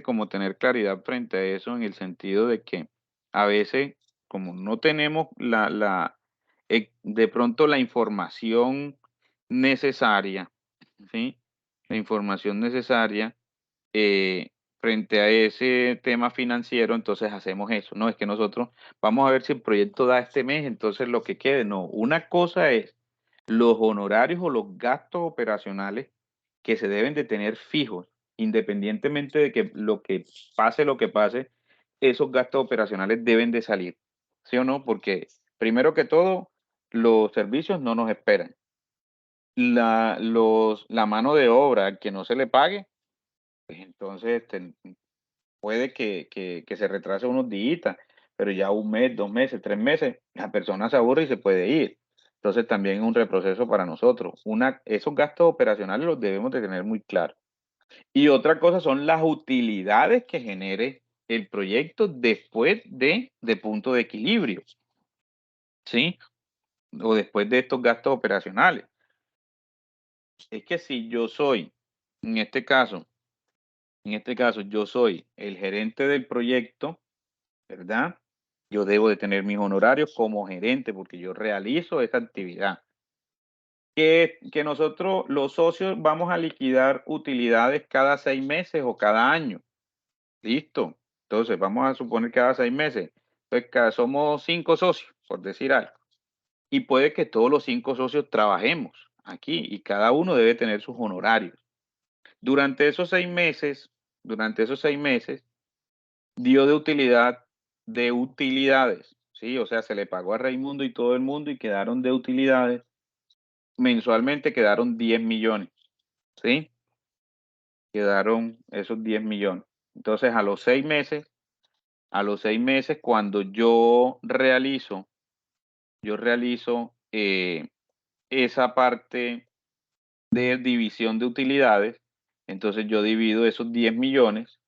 como tener claridad frente a eso, en el sentido de que a veces, como no tenemos de pronto la información necesaria, ¿sí? La información necesaria eh, frente a ese tema financiero, entonces hacemos eso. No, es que nosotros vamos a ver si el proyecto da este mes, entonces lo que quede. No, una cosa es los honorarios o los gastos operacionales que se deben de tener fijos, independientemente de que lo que pase, esos gastos operacionales deben de salir, ¿sí o no? Porque primero que todo, los servicios no nos esperan. La mano de obra que no se le pague, pues entonces puede que se retrase unos días, pero ya un mes, 2 meses, 3 meses, la persona se aburre y se puede ir. Entonces también es un reproceso para nosotros. Esos gastos operacionales los debemos de tener muy claros. Y otra cosa son las utilidades que genere el proyecto después de punto de equilibrio, ¿sí? O después de estos gastos operacionales. Es que si yo soy, en este caso, yo soy el gerente del proyecto, ¿verdad? Yo debo de tener mis honorarios como gerente porque yo realizo esa actividad. Que nosotros, los socios, vamos a liquidar utilidades cada 6 meses o cada año. Listo. Entonces, vamos a suponer cada 6 meses. Entonces, somos 5 socios, por decir algo. Y puede que todos los 5 socios trabajemos aquí y cada uno debe tener sus honorarios. Durante esos 6 meses, dio de utilidades, ¿sí? O sea, se le pagó a Raimundo y todo el mundo y quedaron de utilidades. Mensualmente quedaron 10 millones, ¿sí? Quedaron esos 10 millones. Entonces, a los 6 meses, cuando yo realizo esa parte de división de utilidades. Entonces yo divido esos 10 millones,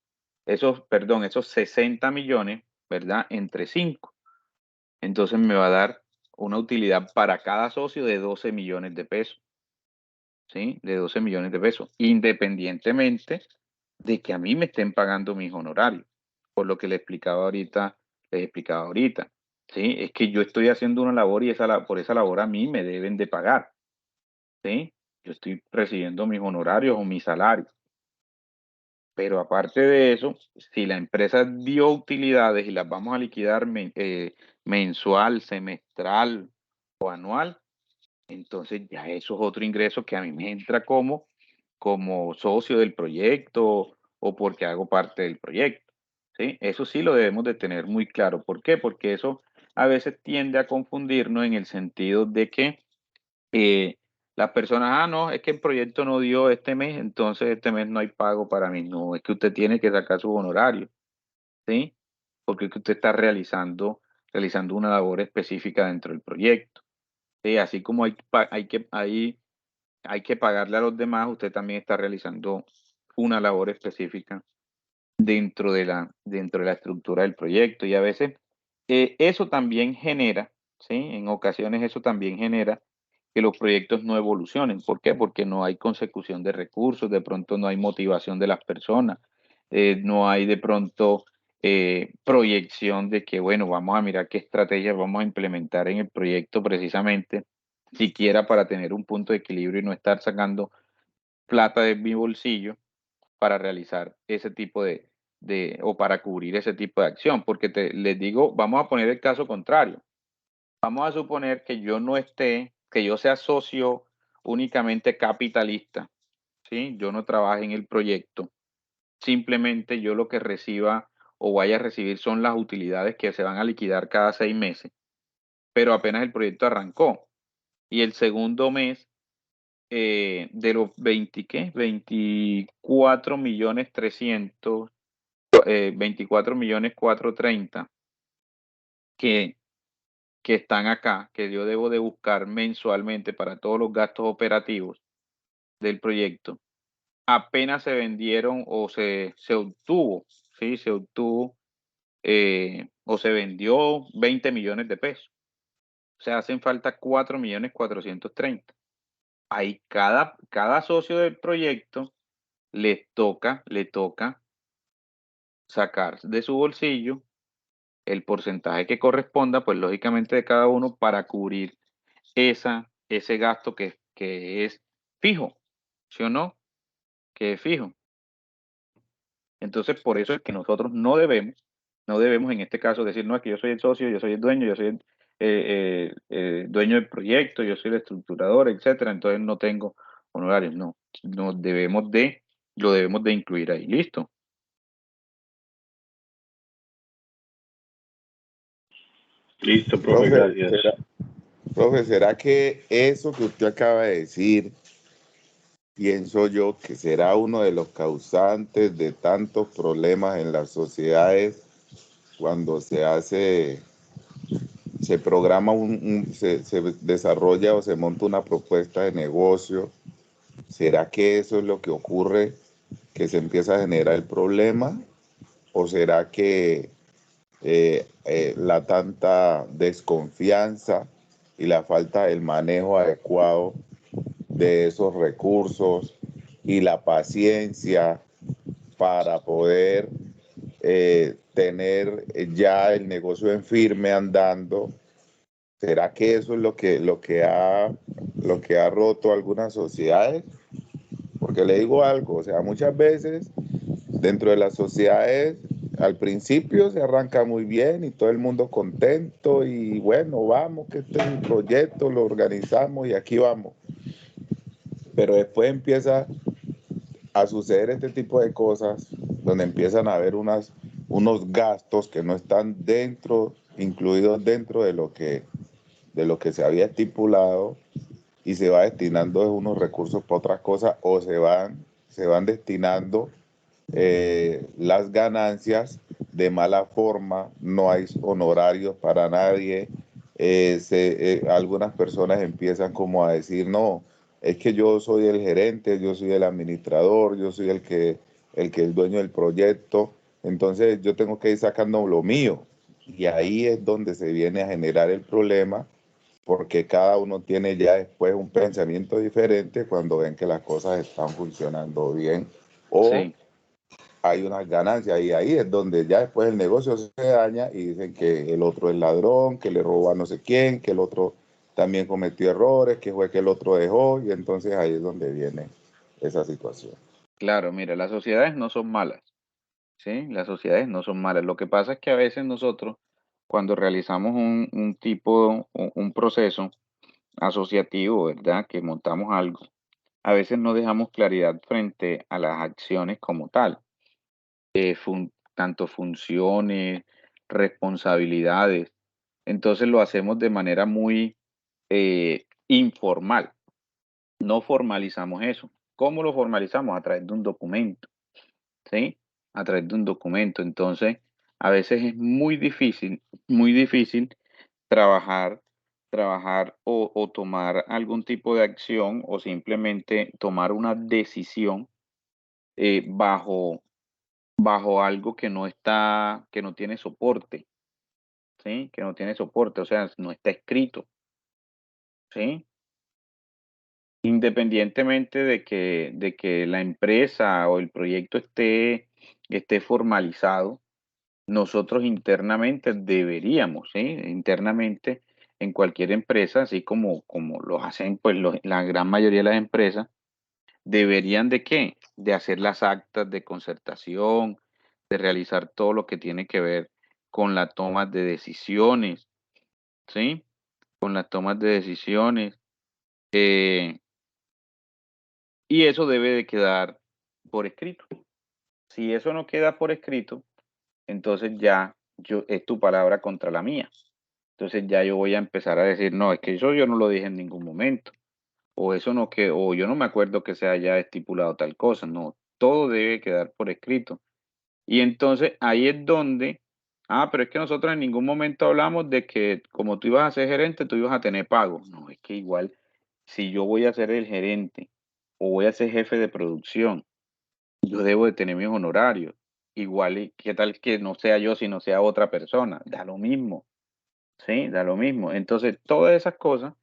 esos 60 millones, ¿verdad? Entre 5. Entonces me va a dar una utilidad para cada socio de 12 millones de pesos. ¿Sí? De 12 millones de pesos, independientemente de que a mí me estén pagando mis honorarios, por lo que les explicaba ahorita, ¿sí? Es que yo estoy haciendo una labor y por esa labor a mí me deben de pagar, ¿sí? Yo estoy recibiendo mis honorarios o mi salario. Pero aparte de eso, si la empresa dio utilidades y las vamos a liquidar mensual, semestral o anual, entonces ya eso es otro ingreso que a mí me entra como socio del proyecto o porque hago parte del proyecto, ¿sí? Eso sí lo debemos de tener muy claro. ¿Por qué? Porque eso a veces tiende a confundirnos en el sentido de que las personas, no, es que el proyecto no dio este mes, entonces este mes no hay pago para mí. No, es que usted tiene que sacar su honorario, ¿sí? Porque es que usted está realizando una labor específica dentro del proyecto. ¿Sí? Así como hay que pagarle a los demás, usted también está realizando una labor específica dentro de la estructura del proyecto. Y a veces eso también genera, ¿sí? En ocasiones eso también genera que los proyectos no evolucionen. ¿Por qué? Porque no hay consecución de recursos, de pronto no hay motivación de las personas, no hay de pronto proyección de que, bueno, vamos a mirar qué estrategias vamos a implementar en el proyecto precisamente, siquiera para tener un punto de equilibrio y no estar sacando plata de mi bolsillo para realizar ese tipo o para cubrir ese tipo de acción. Porque les digo, vamos a poner el caso contrario. Vamos a suponer que yo sea socio únicamente capitalista, ¿sí? Yo no trabaje en el proyecto. Simplemente yo lo que reciba o vaya a recibir son las utilidades que se van a liquidar cada 6 meses. Pero apenas el proyecto arrancó. Y el segundo mes de los 24 millones 300, 24 millones 430 que están acá, que yo debo de buscar mensualmente para todos los gastos operativos del proyecto, apenas se vendieron o se obtuvo, ¿sí? Se obtuvo o se vendió 20 millones de pesos. O sea, hacen falta 4 millones 430. Ahí cada socio del proyecto le toca sacar de su bolsillo el porcentaje que corresponda, pues lógicamente de cada uno para cubrir ese gasto que es fijo, ¿sí o no? Que es fijo. Entonces, por eso es que nosotros no debemos en este caso decir, no, es que yo soy el socio, yo soy el dueño, yo soy el dueño del proyecto, yo soy el estructurador, etcétera, entonces no tengo honorarios. No, lo debemos de incluir ahí. ¿Listo? Listo, profe, gracias. Profe, ¿será que eso que usted acaba de decir, pienso yo que será uno de los causantes de tantos problemas en las sociedades cuando se programa, se desarrolla o se monta una propuesta de negocio? ¿Será que eso es lo que ocurre, que se empieza a generar el problema? ¿O será que la tanta desconfianza y la falta del manejo adecuado de esos recursos y la paciencia para poder tener ya el negocio en firme andando? ¿Será que eso es lo que ha roto algunas sociedades? Porque le digo algo, o sea, muchas veces dentro de las sociedades al principio se arranca muy bien y todo el mundo contento y bueno, vamos, que este es un proyecto, lo organizamos y aquí vamos. Pero después empieza a suceder este tipo de cosas donde empiezan a haber unos gastos que no están incluidos dentro de lo que se había estipulado, y se va destinando unos recursos para otras cosas, o se van destinando las ganancias de mala forma, no hay honorarios para nadie, algunas personas empiezan como a decir, no, es que yo soy el gerente, yo soy el administrador, yo soy el que es dueño del proyecto, entonces yo tengo que ir sacando lo mío. Y ahí es donde se viene a generar el problema, porque cada uno tiene ya después un pensamiento diferente cuando ven que las cosas están funcionando bien o Sí. hay unas ganancias, y ahí es donde ya después el negocio se daña y dicen que el otro es ladrón, que le robó a no sé quién, que el otro también cometió errores, que fue que el otro dejó, y entonces ahí es donde viene esa situación. Claro, mira, las sociedades no son malas, ¿sí? Las sociedades no son malas. Lo que pasa es que a veces nosotros, cuando realizamos un proceso asociativo, ¿verdad? Que montamos algo, a veces no dejamos claridad frente a las acciones como tal, tanto funciones, responsabilidades. Entonces lo hacemos de manera muy informal, no formalizamos eso. ¿Cómo lo formalizamos? A través de un documento, ¿sí? A través de un documento. Entonces, a veces es muy difícil trabajar, trabajar o tomar algún tipo de acción o simplemente tomar una decisión bajo algo que no tiene soporte, ¿sí? Que no tiene soporte, o sea, no está escrito, ¿sí? Independientemente de que la empresa o el proyecto esté formalizado, nosotros internamente deberíamos, ¿sí? Internamente en cualquier empresa, así como lo hacen pues la gran mayoría de las empresas, deberían ¿de qué? De hacer las actas de concertación, de realizar todo lo que tiene que ver con la toma de decisiones, ¿sí? Con las tomas de decisiones. eh, y eso debe de quedar por escrito. Si eso no queda por escrito, entonces ya es tu palabra contra la mía. Entonces ya yo voy a empezar a decir, no, es que eso yo no lo dije en ningún momento. O eso no que, o yo no me acuerdo que se haya estipulado tal cosa. No, todo debe quedar por escrito. Y entonces ahí es donde, pero es que nosotros en ningún momento hablamos de que como tú ibas a ser gerente, tú ibas a tener pago. No, es que igual, si yo voy a ser el gerente o voy a ser jefe de producción, yo debo de tener mis honorarios. Igual, y qué tal que no sea yo, sino sea otra persona. Da lo mismo, ¿sí? Da lo mismo. Entonces, todas esas cosas,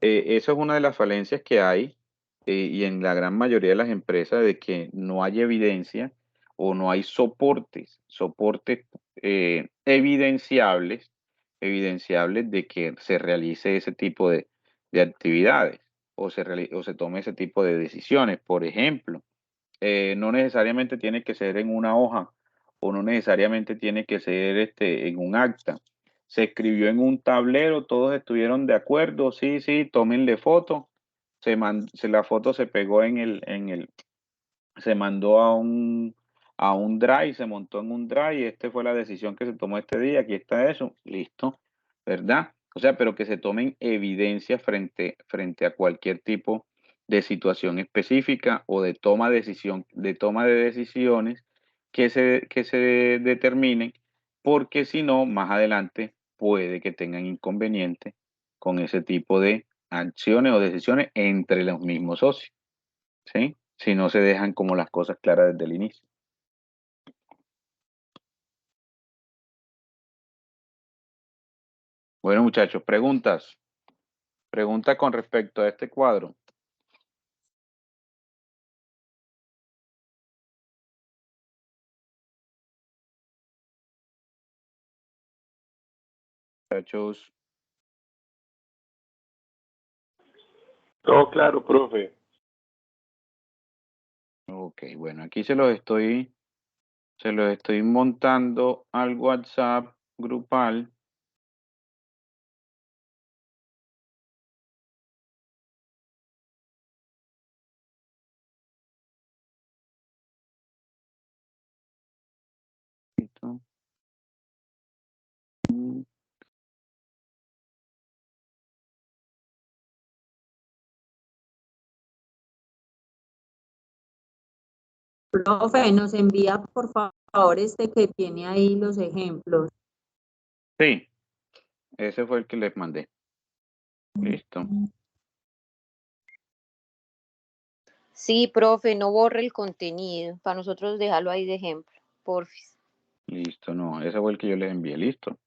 eso es una de las falencias que hay y en la gran mayoría de las empresas de que no hay evidencia o no hay soportes evidenciables de que se realice ese tipo de actividades o se tome ese tipo de decisiones. Por ejemplo, no necesariamente tiene que ser en una hoja o no necesariamente tiene que ser en un acta. Se escribió en un tablero, todos estuvieron de acuerdo, sí, sí, tómenle foto. La foto se pegó se mandó a un drive, se montó en un drive, esta fue la decisión que se tomó este día, aquí está eso, listo, ¿verdad? O sea, pero que se tomen evidencia frente a cualquier tipo de situación específica o de toma de decisiones que se determinen, porque si no, más adelante puede que tengan inconveniente con ese tipo de acciones o decisiones entre los mismos socios, ¿sí? Si no se dejan como las cosas claras desde el inicio. Bueno, muchachos, preguntas. Pregunta con respecto a este cuadro. Muchachos. Todo claro, profe. Ok, bueno, aquí se los estoy montando al WhatsApp grupal. Listo. Profe, nos envía por favor este que tiene ahí los ejemplos. Sí, Ese fue el que les mandé. Listo. Sí, profe, no borre el contenido. Para nosotros dejarlo ahí de ejemplo, porfis. Listo, no. Ese fue el que yo les envié. Listo.